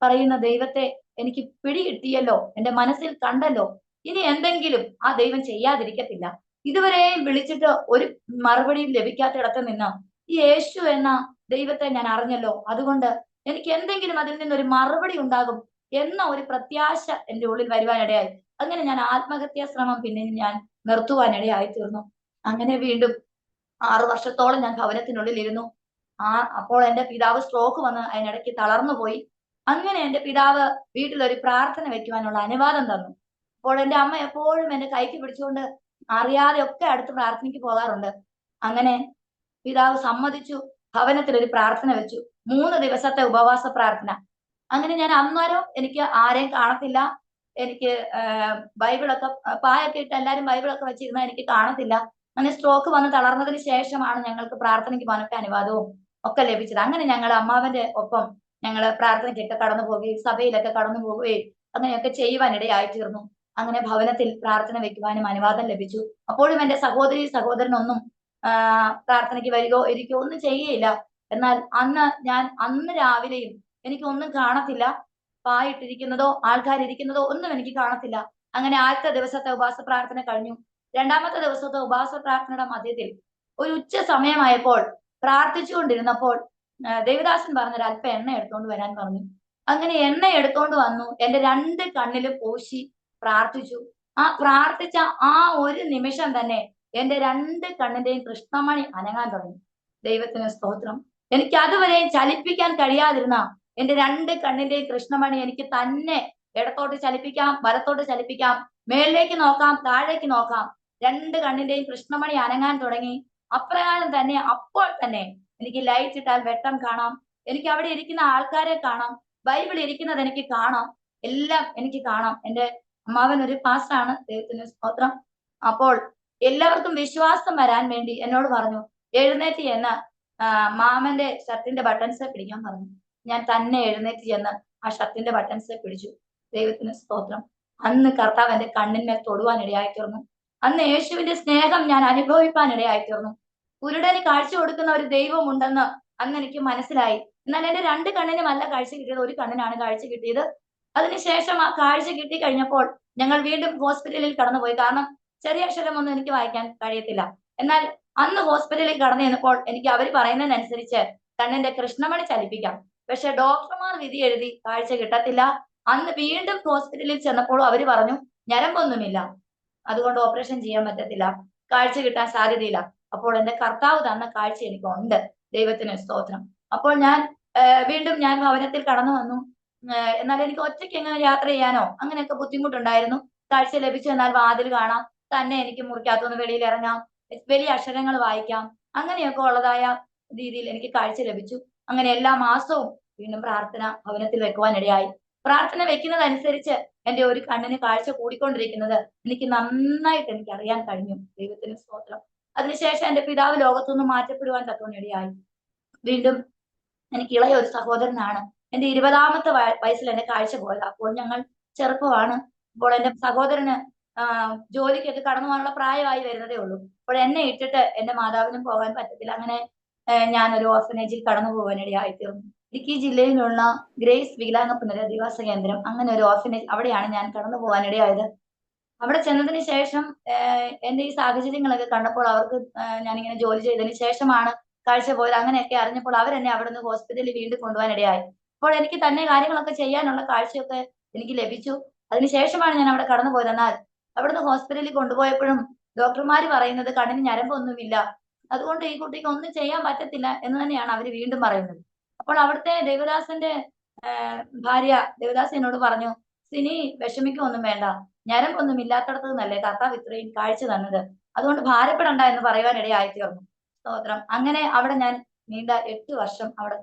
പറയുന്ന ദൈവത്തെ എനിക്ക് പിടികിട്ടിയല്ലോ, എന്റെ മനസ്സിൽ കണ്ടല്ലോ, ഇനി എന്തെങ്കിലും ആ ദൈവം ചെയ്യാതിരിക്കത്തില്ല. ഇതുവരെയും വിളിച്ചിട്ട് ഒരു മറുപടിയും ലഭിക്കാത്തിടത്ത് നിന്ന് ഈ യേശു എന്ന ദൈവത്തെ ഞാൻ അറിഞ്ഞല്ലോ, അതുകൊണ്ട് എനിക്ക് എന്തെങ്കിലും അതിൽ നിന്നൊരു മറുപടി ഉണ്ടാകും എന്ന ഒരു പ്രത്യാശ എന്റെ ഉള്ളിൽ വരുവാനിടയായി. അങ്ങനെ ഞാൻ ആത്മഹത്യാ ശ്രമം പിന്നെ ഞാൻ നിർത്തുവാനിടയായി തീർന്നു. അങ്ങനെ വീണ്ടും 6 വർഷത്തോളം ഞാൻ ഭവനത്തിനുള്ളിൽ ഇരുന്നു. അപ്പോൾ എന്റെ പിതാവ് സ്ട്രോക്ക് വന്ന് അതിനിടയ്ക്ക് തളർന്നു പോയി. അങ്ങനെ എന്റെ പിതാവ് വീട്ടിലൊരു പ്രാർത്ഥന വെക്കുവാനുള്ള അനുവാദം തന്നു. അപ്പോൾ എന്റെ അമ്മ എപ്പോഴും എന്റെ കൈക്ക് പിടിച്ചുകൊണ്ട് അറിയാതെ ഒക്കെ അടുത്ത് പ്രാർത്ഥനയ്ക്ക് പോകാറുണ്ട്. അങ്ങനെ പിതാവ് സമ്മതിച്ചു, ഭവനത്തിൽ ഒരു പ്രാർത്ഥന വെച്ചു, 3 ദിവസത്തെ ഉപവാസ പ്രാർത്ഥന. അങ്ങനെ ഞാൻ അന്നേരം എനിക്ക് ആരെയും കാണത്തില്ല, എനിക്ക് ബൈബിളൊക്കെ പായൊക്കെ ഇട്ട് എല്ലാരും ബൈബിളൊക്കെ വെച്ചിരുന്നാൽ എനിക്ക് കാണത്തില്ല. അങ്ങനെ സ്ട്രോക്ക് വന്ന് തളർന്നതിന് ശേഷമാണ് ഞങ്ങൾക്ക് പ്രാർത്ഥനയ്ക്ക് പോകാനൊക്കെ അനുവാദവും ഒക്കെ ലഭിച്ചത്. അങ്ങനെ ഞങ്ങൾ അമ്മാവന്റെ ഒപ്പം ഞങ്ങൾ പ്രാർത്ഥനയ്ക്കൊക്കെ കടന്നു പോവുകയും സഭയിലൊക്കെ കടന്നു പോവുകയും അങ്ങനെയൊക്കെ ചെയ്യുവാനിടയായി തീർന്നു. അങ്ങനെ ഭവനത്തിൽ പ്രാർത്ഥന വെക്കുവാനും അനുവാദം ലഭിച്ചു. അപ്പോഴും എന്റെ സഹോദരനൊന്നും പ്രാർത്ഥനയ്ക്ക് വരികയോ ഇരിക്കുകയോ ഒന്നും ചെയ്യുകയില്ല. എന്നാൽ അന്ന് രാവിലെയും എനിക്കൊന്നും കാണത്തില്ല, പായിട്ടിരിക്കുന്നതോ ആൾക്കാരിരിക്കുന്നതോ ഒന്നും എനിക്ക് കാണത്തില്ല. അങ്ങനെ ആദ്യത്തെ ദിവസത്തെ ഉപവാസ പ്രാർത്ഥന കഴിഞ്ഞു. 2ാമത്തെ ദിവസത്തെ ഉപവാസ പ്രാർത്ഥനയുടെ മധ്യത്തിൽ ഒരു ഉച്ച സമയമായപ്പോൾ പ്രാർത്ഥിച്ചുകൊണ്ടിരുന്നപ്പോൾ ദേവദാസൻ പറഞ്ഞൊരു അല്പം എണ്ണ എടുത്തോണ്ട് വരാൻ പറഞ്ഞു. അങ്ങനെ എണ്ണ എടുത്തോണ്ട് വന്നു, എന്റെ 2 കണ്ണിലും പൂശി പ്രാർത്ഥിച്ചു. പ്രാർത്ഥിച്ച ഒരു നിമിഷം തന്നെ എന്റെ 2 കണ്ണിന്റെയും കൃഷ്ണമണി അനങ്ങാൻ തുടങ്ങി. ദൈവത്തിന് സ്തോത്രം. എനിക്ക് അതുവരെയും ചലിപ്പിക്കാൻ കഴിയാതിരുന്ന എന്റെ 2 കണ്ണിന്റെയും കൃഷ്ണമണി എനിക്ക് തന്നെ ഇടത്തോട്ട് ചലിപ്പിക്കാം, വലത്തോട്ട് ചലിപ്പിക്കാം, മേളിലേക്ക് നോക്കാം, താഴേക്ക് നോക്കാം. 2 കണ്ണിന്റെയും കൃഷ്ണമണി അനങ്ങാൻ തുടങ്ങി. അപ്രകാരം തന്നെ അപ്പോൾ തന്നെ എനിക്ക് ലൈറ്റ് ഇട്ടാൽ വെട്ടം കാണാം, എനിക്ക് അവിടെ ഇരിക്കുന്ന ആൾക്കാരെ കാണാം, ബൈബിൾ ഇരിക്കുന്നത് എനിക്ക് കാണാം, എല്ലാം എനിക്ക് കാണാം. എന്റെ അമ്മാവൻ ഒരു പാസ്റ്ററാണ്, ദൈവത്തിന് സ്തോത്രം. അപ്പോൾ എല്ലാവർക്കും വിശ്വാസം വരാൻ വേണ്ടി എന്നോട് പറഞ്ഞു, എഴുന്നേറ്റ് എന്ന് മാമന്റെ ഷർട്ടിന്റെ ബട്ടൺസ് പിടിക്കാൻ പറഞ്ഞു. ഞാൻ തന്നെ എഴുന്നേറ്റ് ചെന്ന് ആ ഷർട്ടിന്റെ ബട്ടൺസ് പിടിച്ചു. ദൈവത്തിന് സ്തോത്രം. അന്ന് കർത്താവ് എന്റെ കണ്ണിന്മേൽ തൊടുവാൻ ഇടയായി തീർന്നു. അന്ന് യേശുവിന്റെ സ്നേഹം ഞാൻ അനുഭവിക്കാൻ ഇടയായി തീർന്നു. കുരുടന് കാഴ്ച കൊടുക്കുന്ന ഒരു ദൈവം ഉണ്ടെന്ന് അന്ന് എനിക്ക് മനസ്സിലായി. എന്നാൽ എന്റെ 2 കണ്ണിനുമല്ല കാഴ്ച കിട്ടിയത്, ഒരു കണ്ണിനാണ് കാഴ്ച കിട്ടിയത്. അതിനുശേഷം ആ കാഴ്ച കിട്ടി കഴിഞ്ഞപ്പോൾ ഞങ്ങൾ വീണ്ടും ഹോസ്പിറ്റലിൽ കടന്നുപോയി. കാരണം ചെറിയ അക്ഷരമൊന്നും എനിക്ക് വായിക്കാൻ കഴിയത്തില്ല. എന്നാൽ അന്ന് ഹോസ്പിറ്റലിൽ കടന്നു ചെന്നപ്പോൾ എനിക്ക് അവർ പറയുന്നതിനനുസരിച്ച് കണ്ണിന്റെ കൃഷ്ണമണി ചലിപ്പിക്കാം. പക്ഷെ ഡോക്ടർമാർ വിധി എഴുതി കാഴ്ച കിട്ടത്തില്ല. അന്ന് വീണ്ടും ഹോസ്പിറ്റലിൽ ചെന്നപ്പോൾ അവര് പറഞ്ഞു ഞരമ്പൊന്നുമില്ല, അതുകൊണ്ട് ഓപ്പറേഷൻ ചെയ്യാൻ പറ്റത്തില്ല, കാഴ്ച കിട്ടാൻ സാധ്യതയില്ല. അപ്പോൾ എന്റെ കർത്താവ് തന്ന കാഴ്ച എനിക്കുണ്ട്. ദൈവത്തിന് സ്തോത്രം. അപ്പോൾ വീണ്ടും ഞാൻ ഭവനത്തിൽ കടന്നു വന്നു. എന്നാൽ എനിക്ക് ഒറ്റയ്ക്ക് എങ്ങനെ യാത്ര ചെയ്യാനോ അങ്ങനെയൊക്കെ ബുദ്ധിമുട്ടുണ്ടായിരുന്നു. കാഴ്ച ലഭിച്ചു എന്നാൽ വാതിൽ കാണാം, തന്നെ എനിക്ക് മുറിക്കകത്തുനിന്ന് വെളിയിൽ ഇറങ്ങാം, വലിയ അക്ഷരങ്ങൾ വായിക്കാം, അങ്ങനെയൊക്കെ ഉള്ളതായ രീതിയിൽ എനിക്ക് കാഴ്ച ലഭിച്ചു. അങ്ങനെ എല്ലാ മാസവും വീണ്ടും പ്രാർത്ഥന ഭവനത്തിൽ വെക്കുവാനിടയായി. പ്രാർത്ഥന വെക്കുന്നതനുസരിച്ച് എന്റെ ഒരു കണ്ണിന് കാഴ്ച കൂടിക്കൊണ്ടിരിക്കുന്നത് എനിക്ക് നന്നായിട്ട് എനിക്ക് അറിയാൻ കഴിഞ്ഞു. ദൈവത്തിന് സ്തോത്രം. അതിനുശേഷം എന്റെ പിതാവ് ലോകത്തുനിന്ന് മാറ്റപ്പെടുവാൻ തക്കവണ്ണം ഇടയായി. വീണ്ടും എനിക്ക് ഇളയ ഒരു സഹോദരനാണ്. എന്റെ 20-ാമത്തെ വയസ്സിൽ എന്റെ കാഴ്ച പോയത്. അപ്പോൾ ഞങ്ങൾ ചെറുപ്പമാണ്. അപ്പോൾ എന്റെ സഹോദരന് ജോലിക്കൊക്കെ കടന്നു പോകാനുള്ള പ്രായമായി വരുന്നതേ ഉള്ളൂ. അപ്പോൾ എന്നെ ഇട്ടിട്ട് എന്റെ മാതാവിനും പോകാൻ പറ്റത്തില്ല. അങ്ങനെ ഞാനൊരു ഓർഫനേജിൽ കടന്നു പോകാനിടയായി തീർന്നു. ഇടുക്കി ജില്ലയിലുള്ള ഗ്രേസ് വികലാംഗ പുനരധിവാസ കേന്ദ്രം, അങ്ങനെ ഒരു ഓർഫനേജ്, അവിടെയാണ് ഞാൻ കടന്നു പോകാനിടയായത്. അവിടെ ചെന്നതിന് ശേഷം എന്റെ ഈ സാഹചര്യങ്ങളൊക്കെ കണ്ടപ്പോൾ അവർക്ക് ഞാനിങ്ങനെ ജോലി ചെയ്തതിന് ശേഷമാണ് കാഴ്ച പോയത്. അങ്ങനെയൊക്കെ അറിഞ്ഞപ്പോൾ അവരെന്നെ അവിടെ നിന്ന് ഹോസ്പിറ്റലിൽ വീണ്ടും കൊണ്ടുപോകാനിടയായി. അപ്പോൾ എനിക്ക് തന്നെ കാര്യങ്ങളൊക്കെ ചെയ്യാനുള്ള കാഴ്ചയൊക്കെ എനിക്ക് ലഭിച്ചു. അതിനുശേഷമാണ് ഞാൻ അവിടെ കടന്നു പോയത്. എന്നാൽ അവിടുന്ന് ഹോസ്പിറ്റലിൽ കൊണ്ടുപോയപ്പോഴും ഡോക്ടർമാർ പറയുന്നത് കണ്ണിന് ഞരമ്പൊന്നുമില്ല, അതുകൊണ്ട് ഈ കുട്ടിക്ക് ഒന്നും ചെയ്യാൻ പറ്റത്തില്ല എന്ന് തന്നെയാണ് അവർ വീണ്ടും പറയുന്നത്. അപ്പോൾ അവിടുത്തെ ദേവദാസന്റെ ഭാര്യ ദേവദാസ് എന്നോട് പറഞ്ഞു, സിനി വിഷമിക്കൊന്നും വേണ്ട, ഞരമ്പൊന്നും ഇല്ലാത്തടത്ത് നിന്നല്ലേ കർത്താവ് ഇത്രയും കാഴ്ച തന്നത്, അതുകൊണ്ട് ഭാരപ്പെടണ്ട എന്ന് പറയുവാനിടയായി തീർന്നു. സ്തോത്രം. അങ്ങനെ അവിടെ ഞാൻ നീണ്ട 8 വർഷം അവിടെ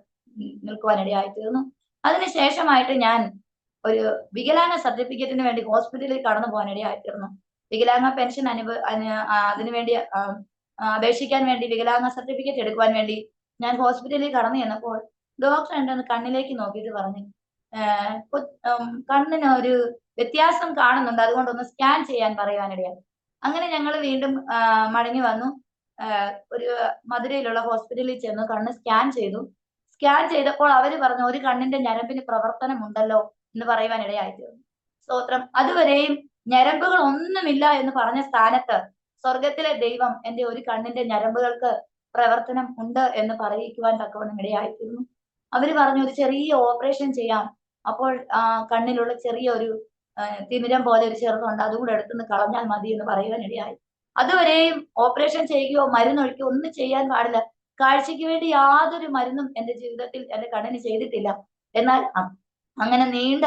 നിൽക്കുവാനിടയായി തീർന്നു. അതിനുശേഷമായിട്ട് ഞാൻ ഒരു വികലാംഗ സർട്ടിഫിക്കറ്റിന് വേണ്ടി ഹോസ്പിറ്റലിൽ കടന്നു പോകാനിടയായി തീർന്നു. വികലാംഗ പെൻഷൻ അതിനുവേണ്ടി അപേക്ഷിക്കാൻ വേണ്ടി, വികലാംഗ സർട്ടിഫിക്കറ്റ് എടുക്കുവാൻ വേണ്ടി ഞാൻ ഹോസ്പിറ്റലിൽ കടന്നു ചെന്നപ്പോൾ ഡോക്ടർ എന്റെ ഒന്ന് കണ്ണിലേക്ക് നോക്കിയിട്ട് പറഞ്ഞു, കണ്ണിന് ഒരു വ്യത്യാസം കാണുന്നുണ്ട്, അതുകൊണ്ടൊന്ന് സ്കാൻ ചെയ്യാൻ പറയുവാനിടയായി. അങ്ങനെ ഞങ്ങൾ വീണ്ടും മടങ്ങി വന്നു. ഒരു മധുരയിലുള്ള ഹോസ്പിറ്റലിൽ ചെന്നു കണ്ണ് സ്കാൻ ചെയ്തു. സ്കാൻ ചെയ്തപ്പോൾ അവര് പറഞ്ഞു, ഒരു കണ്ണിന്റെ ഞരമ്പിന് പ്രവർത്തനം ഉണ്ടല്ലോ എന്ന് പറയുവാനിടയായി തീർന്നു. സ്തോത്രം. അതുവരെയും ഞരമ്പുകൾ ഒന്നുമില്ല എന്ന് പറഞ്ഞ സ്ഥാനത്ത് സ്വർഗത്തിലെ ദൈവം എന്റെ ഒരു കണ്ണിന്റെ ഞരമ്പുകൾക്ക് പ്രവർത്തനം ഉണ്ട് എന്ന് പറയിക്കുവാൻ തക്കവണ്ണം ഇടയായിത്തീർന്നു. അവര് പറഞ്ഞു, ഒരു ചെറിയ ഓപ്പറേഷൻ ചെയ്യാം, അപ്പോൾ കണ്ണിലുള്ള ചെറിയ ഒരു തിമിരം പോലെ ഒരു ചെറുതുണ്ട്, അതുകൂടെ എടുത്തുനിന്ന് കളഞ്ഞാൽ മതി എന്ന് പറയുവാനിടയായി. അതുവരെയും ഓപ്പറേഷൻ ചെയ്യുകയോ മരുന്നൊഴിക്കുകയോ ഒന്നും ചെയ്യാൻ പാടില്ല. കാഴ്ചയ്ക്ക് വേണ്ടി യാതൊരു മരുന്നും എന്റെ ജീവിതത്തിൽ എന്റെ കണ്ണിന് ചെയ്തിട്ടില്ല. എന്നാൽ അങ്ങനെ നീണ്ട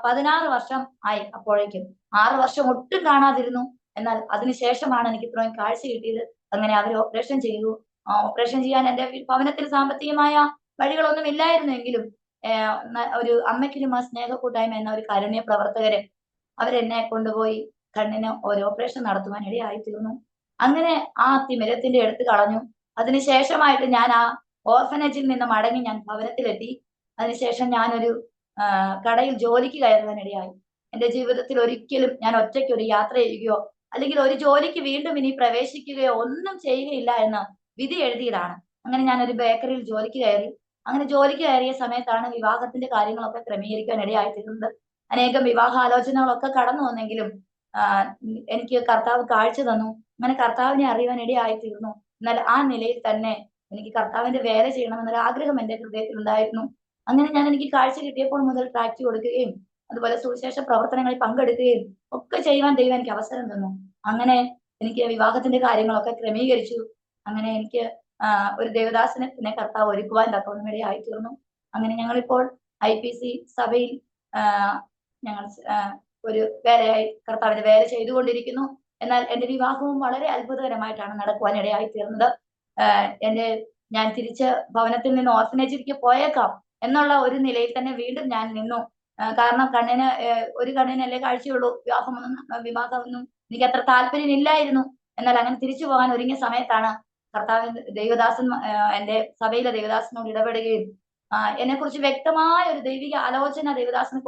16 വർഷം ആയി. അപ്പോഴേക്കും 6 വർഷം ഒട്ടും കാണാതിരുന്നു. എന്നാൽ അതിനുശേഷമാണ് എനിക്ക് ഇത്രയും കാഴ്ച കിട്ടിയത്. അങ്ങനെ അവർ ഓപ്പറേഷൻ ചെയ്തു. ഓപ്പറേഷൻ ചെയ്യാൻ എന്റെ ഭവനത്തിൽ സാമ്പത്തികമായ വഴികളൊന്നും ഇല്ലായിരുന്നെങ്കിലും ഒരു അമ്മയ്ക്കൊരു സ്നേഹ കൂട്ടായ്മ എന്ന ഒരു കാരുണ്യ പ്രവർത്തകര് അവരെന്നെ കൊണ്ടുപോയി കണ്ണിന് ഒരു ഓപ്പറേഷൻ നടത്തുവാൻ ഇടയായി തീർന്നു. അങ്ങനെ ആ തിമിരത്തിന്റെ എടുത്ത് കളഞ്ഞു. അതിനുശേഷമായിട്ട് ഞാൻ ആ ഓർഫനേജിൽ നിന്ന് മടങ്ങി ഞാൻ ഭവനത്തിലെത്തി. അതിനുശേഷം ഞാനൊരു കടയിൽ ജോലിക്ക് കയറുവാനിടയായി. എന്റെ ജീവിതത്തിൽ ഒരിക്കലും ഞാൻ ഒറ്റയ്ക്ക് ഒരു യാത്ര ചെയ്യുകയോ അല്ലെങ്കിൽ ഒരു ജോലിക്ക് വീണ്ടും ഇനി പ്രവേശിക്കുകയോ ഒന്നും ചെയ്യുകയില്ല എന്ന് വിധി എഴുതിയതാണ്. അങ്ങനെ ഞാൻ ഒരു ബേക്കറിയിൽ ജോലിക്ക് കയറി. അങ്ങനെ ജോലിക്ക് കയറിയ സമയത്താണ് വിവാഹത്തിന്റെ കാര്യങ്ങളൊക്കെ ക്രമീകരിക്കാൻ ഇടയായിത്തീരുന്നത്. അനേകം വിവാഹാലോചനകളൊക്കെ കടന്നു വന്നെങ്കിലും എനിക്ക് കർത്താവ് കാഴ്ച തന്നു. അങ്ങനെ കർത്താവിനെ അറിയുവാൻ ഇടയായിത്തീർന്നു. എന്നാൽ ആ നിലയിൽ തന്നെ എനിക്ക് കർത്താവിന്റെ വേല ചെയ്യണമെന്നൊരു ആഗ്രഹം എന്റെ ഹൃദയത്തിൽ ഉണ്ടായിരുന്നു. അങ്ങനെ ഞാൻ എനിക്ക് കാഴ്ച കിട്ടിയപ്പോൾ മുതൽ പ്രാക്ടി കൊടുക്കുകയും അതുപോലെ സുവിശേഷ പ്രവർത്തനങ്ങളിൽ പങ്കെടുക്കുകയും ഒക്കെ ചെയ്യുവാൻ ദൈവം എനിക്ക് അവസരം തന്നു. അങ്ങനെ എനിക്ക് വിവാഹത്തിന്റെ കാര്യങ്ങളൊക്കെ ക്രമീകരിച്ചു. അങ്ങനെ എനിക്ക് ഒരു ദേവദാസനെ പിന്നെ കർത്താവ് ഒരുക്കുവാൻ തക്കവണ്ണം ഇടയായി തീർന്നു. അങ്ങനെ ഞങ്ങളിപ്പോൾ IPC സഭയിൽ ഞങ്ങൾ ഒരു വേലയായി കർത്താവിന്റെ വേല ചെയ്തുകൊണ്ടിരിക്കുന്നു. എന്നാൽ എന്റെ വിവാഹവും വളരെ അത്ഭുതകരമായിട്ടാണ് നടക്കുവാൻ ഇടയായി തീർന്നത്. ഞാൻ തിരിച്ച് ഭവനത്തിൽ നിന്ന് ഓർഫനേജിലേക്ക് പോയേക്കാം എന്നുള്ള ഒരു നിലയിൽ തന്നെ വീണ്ടും ഞാൻ നിന്നു. കാരണം കണ്ണിന് ഒരു കണ്ണിനല്ലേ കാഴ്ചയുള്ളൂ. വിവാഹമൊന്നും എനിക്ക് അത്ര താല്പര്യമില്ലായിരുന്നു. എന്നാൽ അങ്ങനെ തിരിച്ചു പോകാൻ ഒരുങ്ങിയ സമയത്താണ് കർത്താവിന്റെ ദേവദാസൻ എന്റെ സഭയിലെ ദേവദാസനോട് ഇടപെടുകയും എന്നെ കുറിച്ച് വ്യക്തമായ ഒരു ദൈവിക ആലോചന ദേവദാസന്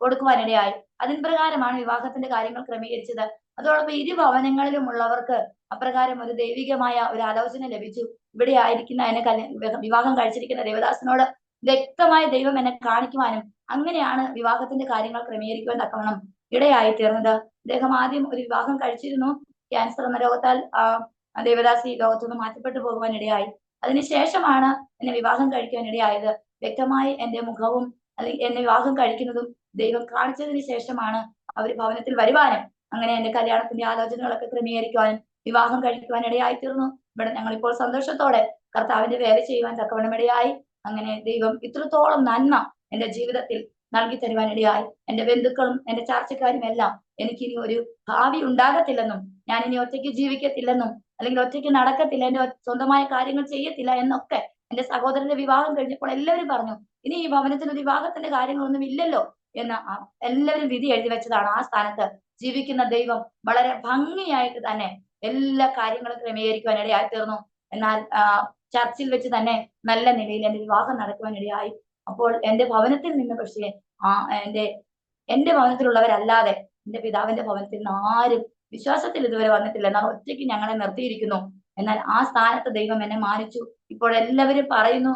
കൊടുക്കുവാനിടയായി. അതിൻ പ്രകാരമാണ് വിവാഹത്തിന്റെ കാര്യങ്ങൾ ക്രമീകരിച്ചത്. അതോടൊപ്പം 2 ഭവനങ്ങളിലും ഉള്ളവർക്ക് അപ്രകാരം ഒരു ദൈവികമായ ഒരു ആലോചന ലഭിച്ചു. ഇവിടെ ആയിരിക്കുന്ന എന്നെ വിവാഹം കഴിച്ചിരിക്കുന്ന ദേവദാസനോട് വ്യക്തമായ ദൈവം എന്നെ കാണിക്കുവാനും അങ്ങനെയാണ് വിവാഹത്തിന്റെ കാര്യങ്ങൾ ക്രമീകരിക്കുവാൻ തക്കവണ്ണം ഇടയായി തീർന്നത്. അദ്ദേഹം ആദ്യം ഒരു വിവാഹം കഴിച്ചിരുന്നു. ക്യാൻസർ എന്ന രോഗത്താൽ ദേവദാസി ലോകത്തുനിന്ന് മാറ്റപ്പെട്ടു പോകുവാൻ ഇടയായി. അതിനുശേഷമാണ് എന്നെ വിവാഹം കഴിക്കാൻ ഇടയായത്. വ്യക്തമായി എന്റെ മുഖവും അല്ലെങ്കിൽ എന്നെ വിവാഹം കഴിക്കുന്നതും ദൈവം കാണിച്ചതിന് ശേഷമാണ് അവർ ഭവനത്തിൽ വരുവാനും അങ്ങനെ എന്റെ കല്യാണത്തിന്റെ ആലോചനകളൊക്കെ ക്രമീകരിക്കുവാനും വിവാഹം കഴിക്കുവാൻ ഇടയായി തീർന്നു. ഇവിടെ ഞങ്ങളിപ്പോൾ സന്തോഷത്തോടെ കർത്താവിന്റെ വേല ചെയ്യുവാൻ തക്കവണ്ണം ഇടയായി. അങ്ങനെ ദൈവം ഇത്രത്തോളം നന്മ എന്റെ ജീവിതത്തിൽ നൽകി തരുവാനിടയായി. എന്റെ ബന്ധുക്കളും എന്റെ ചാർച്ചക്കാരും എല്ലാം എനിക്കിനി ഒരു ഭാവി ഉണ്ടാകത്തില്ലെന്നും ഞാൻ ഇനി ഒറ്റയ്ക്ക് ജീവിക്കത്തില്ലെന്നും അല്ലെങ്കിൽ ഒറ്റയ്ക്ക് നടക്കത്തില്ല, എന്റെ സ്വന്തമായ കാര്യങ്ങൾ ചെയ്യത്തില്ല എന്നൊക്കെ എന്റെ സഹോദരന്റെ വിവാഹം കഴിഞ്ഞപ്പോൾ എല്ലാവരും പറഞ്ഞു, ഇനി ഈ ഭവനത്തിൽ ഒരു വിവാഹത്തിന്റെ കാര്യങ്ങളൊന്നും ഇല്ലല്ലോ എന്ന്. എല്ലാവരും വിധി എഴുതി വെച്ചതാണ്. ആ സ്ഥാനത്ത് ജീവിക്കുന്ന ദൈവം വളരെ ഭംഗിയായിട്ട് തന്നെ എല്ലാ കാര്യങ്ങളും ക്രമീകരിക്കുവാൻ ഇടയായി തീർന്നു. എന്നാൽ ചർച്ചിൽ വെച്ച് തന്നെ നല്ല നിലയിൽ എന്റെ വിവാഹം നടക്കുവാൻ ഇടയായി. അപ്പോൾ എന്റെ ഭവനത്തിൽ നിന്ന് പക്ഷേ ആ എന്റെ എന്റെ ഭവനത്തിലുള്ളവരല്ലാതെ എന്റെ പിതാവിന്റെ ഭവനത്തിൽ നിന്ന് ആരും വിശ്വാസത്തിൽ ഇതുവരെ വന്നിട്ടില്ല. എന്നാൽ ഒറ്റയ്ക്ക് ഞങ്ങളെ നിർത്തിയിരിക്കുന്നു. എന്നാൽ ആ സ്ഥാനത്ത് ദൈവം എന്നെ മാനിച്ചു. ഇപ്പോൾ എല്ലാവരും പറയുന്നു,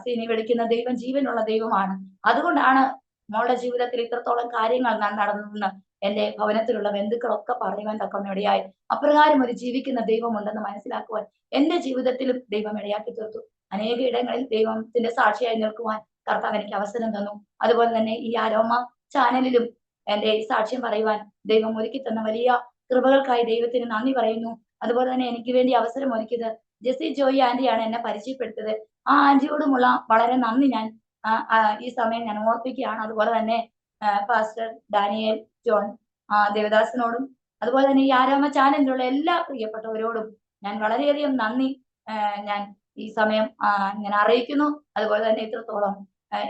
സിനി വിളിക്കുന്ന ദൈവം ജീവനുള്ള ദൈവമാണ്. അതുകൊണ്ടാണ് മോളുടെ ജീവിതത്തിൽ ഇത്രത്തോളം കാര്യങ്ങൾ നടന്നതെന്ന് എന്റെ ഭവനത്തിലുള്ള ബന്ധുക്കളൊക്കെ പറയുവാൻ തക്കം ഇടയായി. അപ്രകാരം ഒരു ജീവിക്കുന്ന ദൈവമുണ്ടെന്ന് മനസ്സിലാക്കുവാൻ എന്റെ ജീവിതത്തിലും ദൈവം ഇടയാക്കി തീർത്തു. അനേക ഇടങ്ങളിൽ ദൈവത്തിന്റെ സാക്ഷിയായി നിൽക്കുവാൻ കർത്താവ് എനിക്ക് അവസരം തന്നു. അതുപോലെ തന്നെ ഈ അരോമ ചാനലിലും എന്റെ ഈ സാക്ഷ്യം പറയുവാൻ ദൈവം ഒരുക്കി തന്ന വലിയ കൃപകൾക്കായി ദൈവത്തിന് നന്ദി പറയുന്നു. അതുപോലെ തന്നെ എനിക്ക് വേണ്ടി അവസരം ഒരുക്കിയത് ജെസ്സി ജോയി ആന്റിയാണ് എന്നെ പരിചയപ്പെടുത്തത്. ആ ആന്റിയോടുമുള്ള വളരെ നന്ദി ഞാൻ ഈ സമയം ഞാൻ ഓർപ്പിക്കുകയാണ്. അതുപോലെ തന്നെ പാസ്റ്റർ ഡാനിയേൽ ജോൺ ദേവദാസിനോടും അതുപോലെ തന്നെ ഈ ആരാമ ചാനലിലുള്ള എല്ലാ പ്രിയപ്പെട്ടവരോടും ഞാൻ വളരെയധികം നന്ദി ഞാൻ ഈ സമയം ഞാൻ അറിയിക്കുന്നു. അതുപോലെ തന്നെ ഇത്രത്തോളം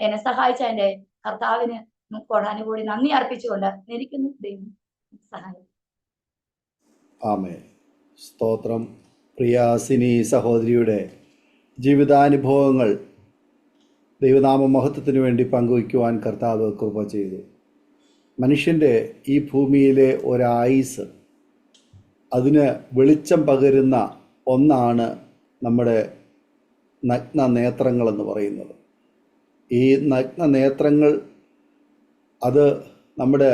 എന്നെ സഹായിച്ച എന്റെ കർത്താവിന് കോടാനുകൂടി നന്ദി അർപ്പിച്ചുകൊണ്ട് ഇരിക്കുന്നു. ദൈവം സഹായം. ആമേൻ. സ്തോത്രം. പ്രിയാസിനി സഹോദരിയുടെ ജീവിതാനുഭവങ്ങൾ ദൈവനാമ മഹത്വത്തിന് വേണ്ടി പങ്കുവയ്ക്കുവാൻ കർത്താവ് കൃപ ചെയ്തു. മനുഷ്യൻ്റെ ഈ ഭൂമിയിലെ ഒരായുസ്, അതിന് വെളിച്ചം പകരുന്ന ഒന്നാണ് നമ്മുടെ നഗ്ന നേത്രങ്ങളെന്ന് പറയുന്നത്. ഈ നഗ്ന നേത്രങ്ങൾ അത് നമ്മുടെ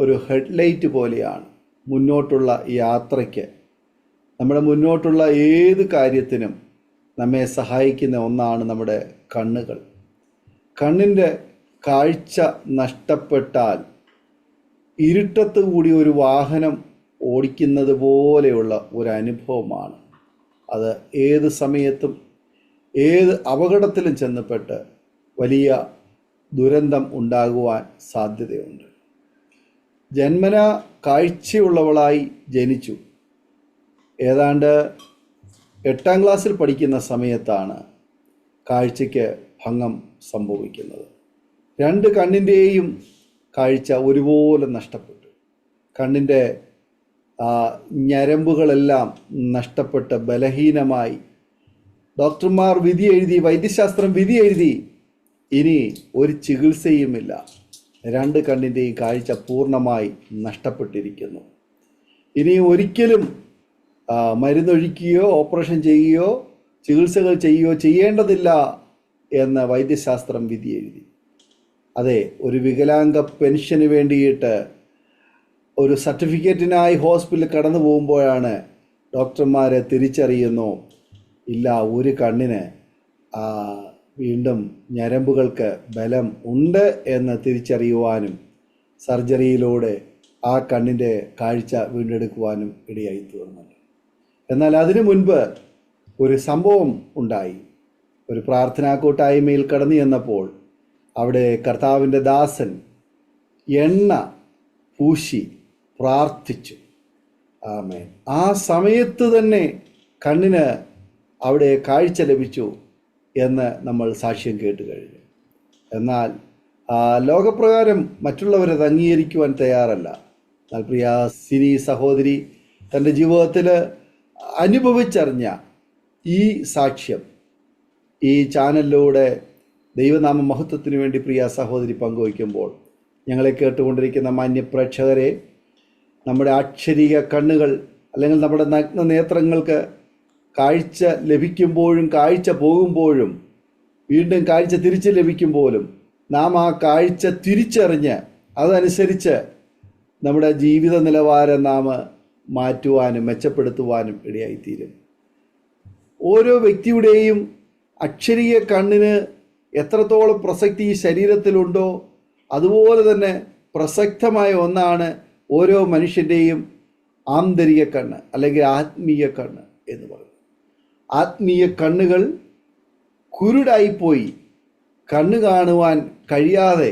ഒരു ഹെഡ്ലൈറ്റ് പോലെയാണ്. മുന്നോട്ടുള്ള യാത്രയ്ക്ക്, നമ്മുടെ മുന്നോട്ടുള്ള ഏത് കാര്യത്തിനും നമ്മെ സഹായിക്കുന്ന ഒന്നാണ് നമ്മുടെ കണ്ണുകൾ. കണ്ണിൻ്റെ കാഴ്ച നഷ്ടപ്പെട്ടാൽ ഇരുട്ടത്ത് കൂടി ഒരു വാഹനം ഓടിക്കുന്നത് പോലെയുള്ള ഒരു അനുഭവമാണ് അത്. ഏത് സമയത്തും ഏത് അപകടത്തിലും ചെന്നപ്പെട്ട് വലിയ ദുരന്തം ഉണ്ടാകുവാൻ സാധ്യതയുണ്ട്. ജന്മനാ കാഴ്ചയുള്ളവളായി ജനിച്ചു. ഏതാണ്ട് 8ാം ക്ലാസ്സിൽ പഠിക്കുന്ന സമയത്താണ് കാഴ്ചയ്ക്ക് ഭംഗം സംഭവിക്കുന്നത്. 2 കണ്ണിൻ്റെയും കാഴ്ച ഒരുപോലെ നഷ്ടപ്പെട്ടു. കണ്ണിൻ്റെ ഞരമ്പുകളെല്ലാം നഷ്ടപ്പെട്ട് ബലഹീനമായി ഡോക്ടർമാർ വിധി എഴുതി, വൈദ്യശാസ്ത്രം വിധി എഴുതി, ഇനി ഒരു ചികിത്സയുമില്ല. 2 കണ്ണിൻ്റെയും കാഴ്ച പൂർണ്ണമായി നഷ്ടപ്പെട്ടിരിക്കുന്നു. ഇനി ഒരിക്കലും മരുന്നൊഴിക്കുകയോ ഓപ്പറേഷൻ ചെയ്യുകയോ ചികിത്സകൾ ചെയ്യുകയോ ചെയ്യേണ്ടതില്ല എന്ന് വൈദ്യശാസ്ത്രം വിധി എഴുതി. അതെ, ഒരു വികലാംഗ പെൻഷന് വേണ്ടിയിട്ട് ഒരു സർട്ടിഫിക്കറ്റിനായി ഹോസ്പിറ്റലിൽ കടന്നു പോകുമ്പോഴാണ് ഡോക്ടർമാരെ തിരിച്ചറിയുന്നു, ഇല്ല, ഒരു കണ്ണിന് വീണ്ടും ഞരമ്പുകൾക്ക് ബലം ഉണ്ട് എന്ന് തിരിച്ചറിയുവാനും സർജറിയിലൂടെ ആ കണ്ണിൻ്റെ കാഴ്ച വീണ്ടെടുക്കുവാനും ഇടയായി തീർന്നു. എന്നാൽ അതിനു മുൻപ് ഒരു സംഭവം ഉണ്ടായി. ഒരു പ്രാർത്ഥനാ കൂട്ടായ്മയിൽ കടന്നു ചെന്നപ്പോൾ അവിടെ കർത്താവിൻ്റെ ദാസൻ എണ്ണ പൂശി പ്രാർത്ഥിച്ചു. ആമേൻ. ആ സമയത്ത് തന്നെ കണ്ണിന് അവിടെ കാഴ്ച ലഭിച്ചു എന്ന് നമ്മൾ സാക്ഷ്യം കേട്ട് കഴിഞ്ഞു. എന്നാൽ ലോകപ്രകാരം മറ്റുള്ളവരത് അംഗീകരിക്കുവാൻ തയ്യാറല്ല. എന്നാൽ പ്രിയ സിനി സഹോദരി തൻ്റെ ജീവിതത്തിൽ അനുഭവിച്ചറിഞ്ഞ ഈ സാക്ഷ്യം ഈ ചാനലിലൂടെ ദൈവനാമ മഹത്വത്തിന് വേണ്ടി പ്രിയ സഹോദരി പങ്കുവയ്ക്കുമ്പോൾ ഞങ്ങളെ കേട്ടുകൊണ്ടിരിക്കുന്ന മാന്യപ്രേക്ഷകരെ, നമ്മുടെ അക്ഷരീക കണ്ണുകൾ അല്ലെങ്കിൽ നമ്മുടെ നഗ്ന നേത്രങ്ങൾക്ക് കാഴ്ച ലഭിക്കുമ്പോഴും കാഴ്ച പോകുമ്പോഴും വീണ്ടും കാഴ്ച തിരിച്ച് ലഭിക്കുമ്പോഴും നാം ആ കാഴ്ച തിരിച്ചറിഞ്ഞ് അതനുസരിച്ച് നമ്മുടെ ജീവിത നിലവാരം നാം മാറ്റുവാനും മെച്ചപ്പെടുത്തുവാനും ഇടയായിത്തീരും. ഓരോ വ്യക്തിയുടെയും അക്ഷരീയ കണ്ണിന് എത്രത്തോളം പ്രസക്തി ഈ ശരീരത്തിലുണ്ടോ അതുപോലെ തന്നെ പ്രസക്തമായ ഒന്നാണ് ഓരോ മനുഷ്യൻ്റെയും ആന്തരിക കണ്ണ് അല്ലെങ്കിൽ ആത്മീയ കണ്ണ് എന്ന് പറയുന്നത്. ആത്മീയ കണ്ണുകൾ കുരുടായിപ്പോയി കണ്ണ് കാണുവാൻ കഴിയാതെ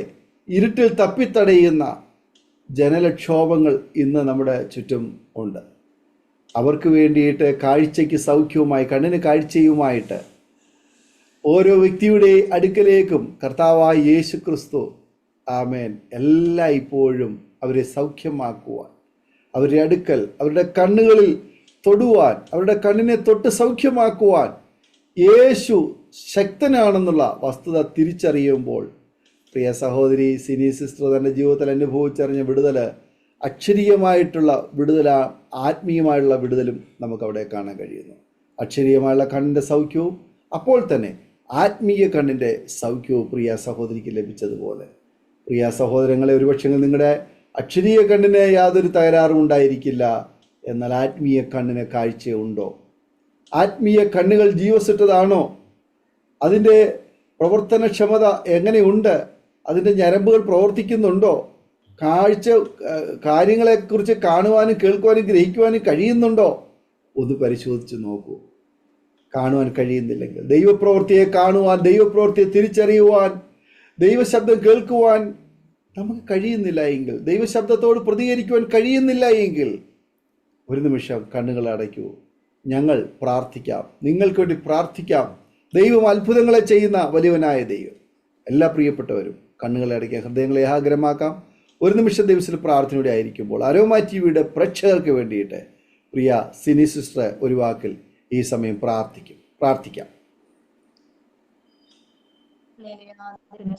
ഇരുട്ടിൽ തപ്പിത്തടയുന്ന ജനലക്ഷോഭങ്ങൾ ഇന്ന് നമ്മുടെ ചുറ്റും ഉണ്ട്. അവർക്ക് വേണ്ടിയിട്ട് കാഴ്ചയ്ക്ക് സൗഖ്യവുമായി, കണ്ണിന് കാഴ്ചയുമായിട്ട് ഓരോ വ്യക്തിയുടെ അടുക്കലേക്കും കർത്താവായ യേശു ക്രിസ്തു ആമേൻ എല്ലായ്പ്പോഴും അവരെ സൗഖ്യമാക്കുവാൻ, അവരുടെ അടുക്കൽ അവരുടെ കണ്ണുകളിൽ തൊടുവാൻ, അവരുടെ കണ്ണിനെ തൊട്ട് സൗഖ്യമാക്കുവാൻ യേശു ശക്തനാണെന്നുള്ള വസ്തുത തിരിച്ചറിയുമ്പോൾ പ്രിയ സഹോദരി സിനി സിസ്റ്റർ തൻ്റെ ജീവിതത്തിൽ അനുഭവിച്ചറിഞ്ഞ വിടുതൽ അക്ഷരീയമായിട്ടുള്ള വിടുതലാണ്, ആത്മീയമായുള്ള വിടുതലും നമുക്കവിടെ കാണാൻ കഴിയുന്നു. അക്ഷരീയമായുള്ള കണ്ണിൻ്റെ സൗഖ്യവും അപ്പോൾ തന്നെ ആത്മീയ കണ്ണിൻ്റെ സൗഖ്യവും പ്രിയ സഹോദരിക്ക് ലഭിച്ചതുപോലെ പ്രിയ സഹോദരങ്ങളെ, ഒരുപക്ഷെ നിങ്ങളുടെ അക്ഷരീയ കണ്ണിന് യാതൊരു തകരാറും ഉണ്ടായിരിക്കില്ല, എന്നാൽ ആത്മീയ കണ്ണിന് കാഴ്ചയുണ്ടോ? ആത്മീയ കണ്ണുകൾ ജീവസുറ്റതാണോ? അതിൻ്റെ പ്രവർത്തനക്ഷമത എങ്ങനെയുണ്ട്? അതിൻ്റെ ഞരമ്പുകൾ പ്രവർത്തിക്കുന്നുണ്ടോ? കാര്യങ്ങളെക്കുറിച്ച് കാണുവാനും കേൾക്കുവാനും ഗ്രഹിക്കുവാനും കഴിയുന്നുണ്ടോ? ഒന്ന് പരിശോധിച്ച് നോക്കൂ. കാണുവാൻ കഴിയുന്നില്ലെങ്കിൽ, ദൈവപ്രവൃത്തിയെ കാണുവാൻ, ദൈവപ്രവൃത്തിയെ തിരിച്ചറിയുവാൻ, ദൈവശബ്ദം കേൾക്കുവാൻ നമുക്ക് കഴിയുന്നില്ല എങ്കിൽ, ദൈവശബ്ദത്തോട് പ്രതികരിക്കുവാൻ കഴിയുന്നില്ല എങ്കിൽ ഒരു നിമിഷം കണ്ണുകൾ അടയ്ക്കൂ. ഞങ്ങൾ പ്രാർത്ഥിക്കാം, നിങ്ങൾക്ക് വേണ്ടി പ്രാർത്ഥിക്കാം. ദൈവം അത്ഭുതങ്ങളെ ചെയ്യുന്ന വലിയവനായ ദൈവം. എല്ലാ പ്രിയപ്പെട്ടവരും കണ്ണുകളെ അടയ്ക്കുക, ഹൃദയങ്ങളെ ഏകാഗ്രമാക്കാം. ഒരു നിമിഷം ദിവസത്തിൽ പ്രാർത്ഥനയോടെ ആയിരിക്കുമ്പോൾ അരോമ ടിവിയുടെ പ്രേക്ഷകർക്ക് വേണ്ടിയിട്ട് പ്രിയ സിനി സിസ്റ്റർ ഒരു വാക്കിൽ ഈ സമയം പ്രാർത്ഥിക്കാം.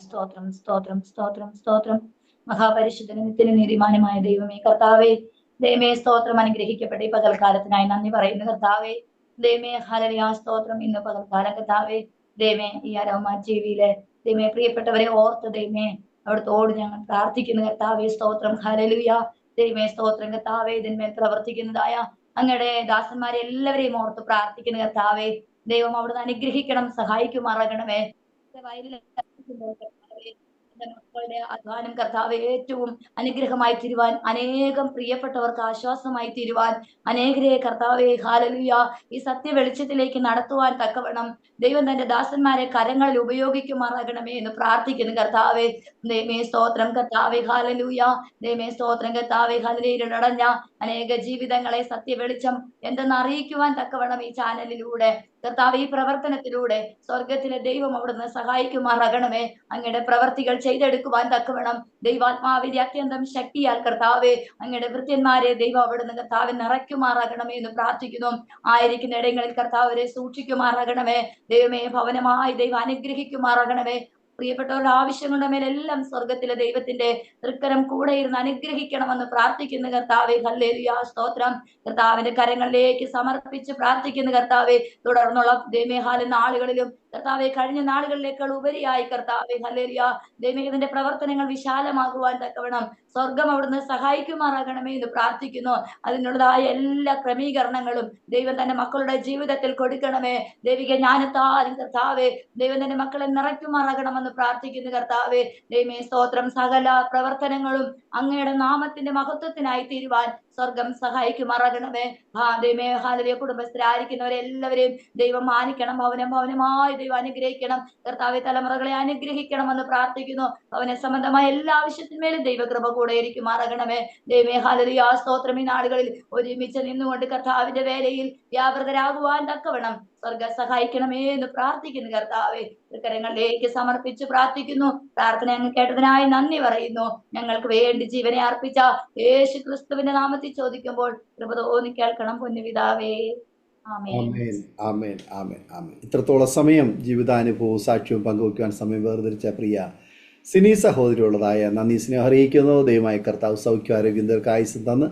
സ്തോത്രം സ്തോത്രം സ്തോത്രം സ്തോത്രം. മഹാപരിശുദ്ധനും നിത്യനും നീതിമാനുമായ ദൈവമേ കർത്താവേ, ദൈവമേ സ്തോത്രം. അനുഗ്രഹിക്കപ്പെട്ട ഈ പകൽക്കാലത്തിനായി നന്ദി പറയുന്നു കർത്താവേ. ദൈവമേ ഹല്ലേലൂയ സ്തോത്രം. ഇന്ന് പകൽക്കാലം കർത്താവേ, ദൈവമേ ഈ അരോമ ടിവിയിലെ ദൈവമേ പ്രിയപ്പെട്ടവരെ ഓർത്ത് ദൈവമേ അവിടുത്തോട് ഞങ്ങൾ പ്രാർത്ഥിക്കുന്നു കർത്താവേ. സ്തോത്രം ഹല്ലേലൂയ. ദൈവമേ സ്തോത്രം കർത്താവേ. ഇതിന്മേൽ പ്രവർത്തിക്കുന്നതായ അങ്ങയുടെ ദാസന്മാരെ എല്ലാവരെയും ഓർത്ത് പ്രാർത്ഥിക്കുന്നു കർത്താവേ. ദൈവം അവിടുന്ന് അനുഗ്രഹിക്കണം, സഹായിക്കുമാറാകണമേ. മക്കളുടെ അധ്വാനം കർത്താവെ ഏറ്റവും അനുഗ്രഹമായി തീരുവാൻ, അനേകം പ്രിയപ്പെട്ടവർക്ക് ആശ്വാസമായി തീരുവാൻ, അനേകരെ കർത്താവെ ഹല്ലേലൂയ ഈ സത്യ വെളിച്ചത്തിലേക്ക് നടത്തുവാൻ തക്കവണ്ണം ദൈവം തന്റെ ദാസന്മാരെ കരങ്ങളിൽ ഉപയോഗിക്കുമാറാകണമേ എന്ന് പ്രാർത്ഥിക്കുന്നു കർത്താവെ. ദൈവമേ സ്തോത്രം കർത്താവെ ഹല്ലേലൂയ. ദൈവമേ സ്തോത്രം കർത്താവെ ഹല്ലേലൂയ. അനേക ജീവിതങ്ങളെ സത്യ വെളിച്ചം എന്തെന്ന് അറിയിക്കുവാൻ തക്കവണ്ണം ഈ ചാനലിലൂടെ കർത്താവ് ഈ പ്രവർത്തനത്തിലൂടെ സ്വർഗത്തിലെ ദൈവം അവിടുന്ന് സഹായിക്കുമാറാകണമേ. അങ്ങയുടെ പ്രവർത്തികൾ ചെയ്തെടുക്കുവാൻ തക്കവണ്ണം ദൈവാത്മാവിന്റെ അത്യന്തം ശക്തിയാൽ കർത്താവെ അങ്ങയുടെ ഭൃത്യന്മാരെ ദൈവം അവിടുന്ന് കർത്താവ് നിറയ്ക്കുമാറാകണമേ എന്ന് പ്രാർത്ഥിക്കുന്നു. ആയിരിക്കുന്ന ഇടങ്ങളിൽ കർത്താവരെ സൂക്ഷിക്കുമാറാകണമേ. ദൈവമേ ഭവനമായി ദൈവം അനുഗ്രഹിക്കുമാറാകണമേ. പ്രിയപ്പെട്ടവരുടെ ആവശ്യങ്ങളുടെ മേലെല്ലാം സ്വർഗത്തിലെ ദൈവത്തിന്റെ തൃക്കരം കൂടെ ഇരുന്ന് അനുഗ്രഹിക്കണമെന്ന് പ്രാർത്ഥിക്കുന്ന കർത്താവെ ഹല്ലേലൂയ സ്തോത്രം. കർത്താവിന്റെ കരങ്ങളിലേക്ക് സമർപ്പിച്ച് പ്രാർത്ഥിക്കുന്ന കർത്താവെ, തുടർന്നുള്ള ദൈവമേ നാളുകളിലും കർത്താവെ കഴിഞ്ഞ നാളുകളിലേക്കാൾ ഉപരിയായി കർത്താവെ ഹല്ലേലൂയ ദൈവമേ ഇതിന്റെ പ്രവർത്തനങ്ങൾ വിശാലമാകുവാൻ തക്കവണ്ണം സ്വർഗം അവിടുന്ന് സഹായിക്കുമാറാകണമേ എന്ന് പ്രാർത്ഥിക്കുന്നു. അതിനുള്ളതായ എല്ലാ ക്രമീകരണങ്ങളും ദൈവം തന്റെ മക്കളുടെ ജീവിതത്തിൽ കൊടുക്കണമേ. ദൈവിക ജ്ഞാനത്താലും കർത്താവെ ദൈവം തന്റെ മക്കളെ നിറയ്ക്കുമാറാകണമെന്ന് പ്രാർത്ഥിക്കുന്നു കർത്താവെ. ദൈവമേ സ്തോത്രം. സകല പ്രവർത്തനങ്ങളും അങ്ങയുടെ നാമത്തിന്റെ മഹത്വത്തിനായി തീരുവാൻ സ്വർഗം സഹായിക്കുമാറാകണമേ. ദൈവമേ ഹല്ലേലൂയ കുടുംബസ്ഥരായിരിക്കുന്നവരെല്ലാവരെയും ദൈവം മാനിക്കണം. ഭവനമായി ദൈവം അനുഗ്രഹിക്കണം. കർത്താവെ തലമുറകളെ അനുഗ്രഹിക്കണമെന്ന് പ്രാർത്ഥിക്കുന്നു. ഭവന സംബന്ധമായ എല്ലാ ആവശ്യത്തിന്മേലും ദൈവകൃപ കൂടെ ഇരിക്കുമാറാകണമേ. ദൈവമേ ഹല്ലേലൂയ സ്തോത്രം. ഈ നാടുകളിൽ ഒരുമിച്ച് നിന്നുകൊണ്ട് കർത്താവിന്റെ വേലയിൽ വ്യാപൃതരാകുവാൻ തക്കവണ്ണം സ്വർഗ സഹായിക്കണമേ എന്ന് പ്രാർത്ഥിക്കുന്നു കർത്താവെ. കരങ്ങളിലേക്ക് സമർപ്പിച്ച് പ്രാർത്ഥിക്കുന്നു. പ്രാർത്ഥന അങ്ങ് കേട്ടതിനായി നന്ദി പറയുന്നു. ഞങ്ങൾക്ക് വേണ്ടി ജീവനെ അർപ്പിച്ച യേശു ക്രിസ്തുവിന്റെ നാമത്തിൽ ചോദിക്കുമ്പോൾ കൃപ തോന്നി കേൾക്കണം പൊന്നുപിതാവേ. ആമേൻ. ആമേൻ ആമേൻ ആമേൻ. ഇത്രത്തോളം സമയം ജീവിതാനുഭവവും സാക്ഷ്യവും പങ്കുവയ്ക്കുവാൻ സമയം വേർതിരിച്ച പ്രിയ സിനി സഹോദരിയുള്ളതായ നന്ദി സ്നേഹം അറിയിക്കുന്നു. ദൈവമായ കർത്താവ് സൗഖ്യം ആരോഗ്യം ദീർഘായുസ്സും തന്ന്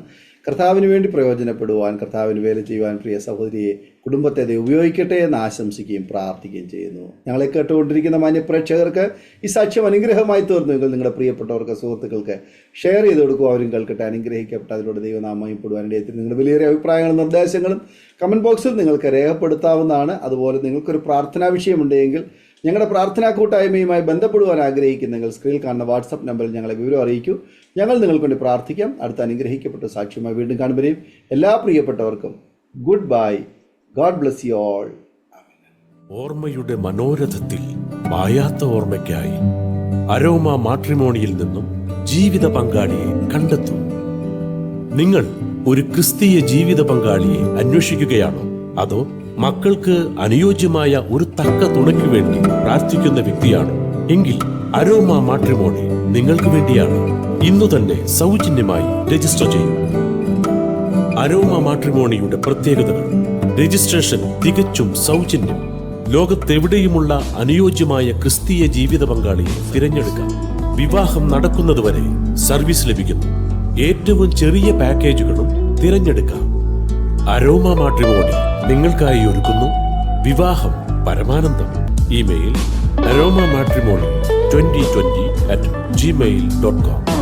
കർത്താവിന് വേണ്ടി പ്രയോജനപ്പെടുവാൻ, കർത്താവിന് വേല ചെയ്യുവാൻ പ്രിയ സഹോദരിയെ കുടുംബത്തെ ഉപയോഗിക്കട്ടെ എന്ന് ആശംസിക്കുകയും പ്രാർത്ഥിക്കുകയും ചെയ്യുന്നു. ഞങ്ങളെ കേട്ടുകൊണ്ടിരിക്കുന്ന മാന്യപ്രേക്ഷകർക്ക് ഈ സാക്ഷ്യം അനുഗ്രഹമായി തീർന്നുവെങ്കിൽ നിങ്ങളുടെ പ്രിയപ്പെട്ടവർക്ക്, സുഹൃത്തുക്കൾക്ക് ഷെയർ ചെയ്ത് കൊടുക്കുക. അവരും കേൾക്കട്ടെ, അനുഗ്രഹിക്കപ്പെട്ട അതിലൂടെ ദൈവനാമയപ്പെടുവാൻ ഇടയത്തിൽ നിങ്ങളുടെ വലിയ അഭിപ്രായങ്ങളും നിർദ്ദേശങ്ങളും കമൻറ്റ് ബോക്സിൽ നിങ്ങൾക്ക് രേഖപ്പെടുത്താവുന്നതാണ്. അതുപോലെ നിങ്ങൾക്കൊരു പ്രാർത്ഥനാ വിഷയമുണ്ടെങ്കിൽ ഞങ്ങളുടെ പ്രാർത്ഥനാ കൂട്ടായ്മയുമായി ബന്ധപ്പെടുവാൻ ആഗ്രഹിക്കുന്നെങ്കിൽ സ്ക്രീനിൽ കാണുന്ന വാട്സപ്പ് നമ്പറിൽ ഞങ്ങളെ വിവരം അറിയിക്കൂ. ഞങ്ങൾ നിങ്ങൾക്ക് വേണ്ടി പ്രാർത്ഥിക്കാം. അടുത്ത അനുഗ്രഹിക്കപ്പെട്ട സാക്ഷ്യമായി വീണ്ടും കാണുമ്പോഴേയും എല്ലാ പ്രിയപ്പെട്ടവർക്കും good bye. God bless you all. ഓർമ്മയുടെ മനോരഥത്തിൽ മായാത്ത ഓർമ്മയ്ക്കായി അരോമ മാട്രിമോണിയിൽ നിന്നും ജീവിത പങ്കാളിയെ കണ്ടെത്തൂ. നിങ്ങൾ ഒരു ക്രിസ്തീയ ജീവിത പങ്കാളിയെ അന്വേഷിക്കുകയാണോ? അതോ മക്കൾക്ക് അനുയോജ്യമായ ഒരു തക്ക തുണയ്ക്ക് വേണ്ടി പ്രാർത്ഥിക്കുന്ന വ്യക്തിയാണോ? എങ്കിൽ അരോമ മാട്രിമോണി നിങ്ങൾക്ക് വേണ്ടിയാണ്. ഇന്നു തന്നെ സൗജന്യമായി രജിസ്റ്റർ ചെയ്യൂ. അരോമ മാട്രിമോണിയുടെ പ്രത്യേകതകൾ: രജിസ്ട്രേഷൻ തികച്ചും സൗജന്യം. ലോകത്തെവിടെയുമുള്ള അനുയോജ്യമായ ക്രിസ്തീയ ജീവിത പങ്കാളിയെ തിരഞ്ഞെടുക്കാം. വിവാഹം നടക്കുന്നതുവരെ സർവീസ് ലഭിക്കുന്നു. ഏറ്റവും ചെറിയ പാക്കേജുകളും തിരഞ്ഞെടുക്കാം. അരോമ മാട്രിമോണി നിങ്ങൾക്കായി ഒരുക്കുന്നു വിവാഹം പരമാനന്ദം. Email aroma matrimony2020@gmail.com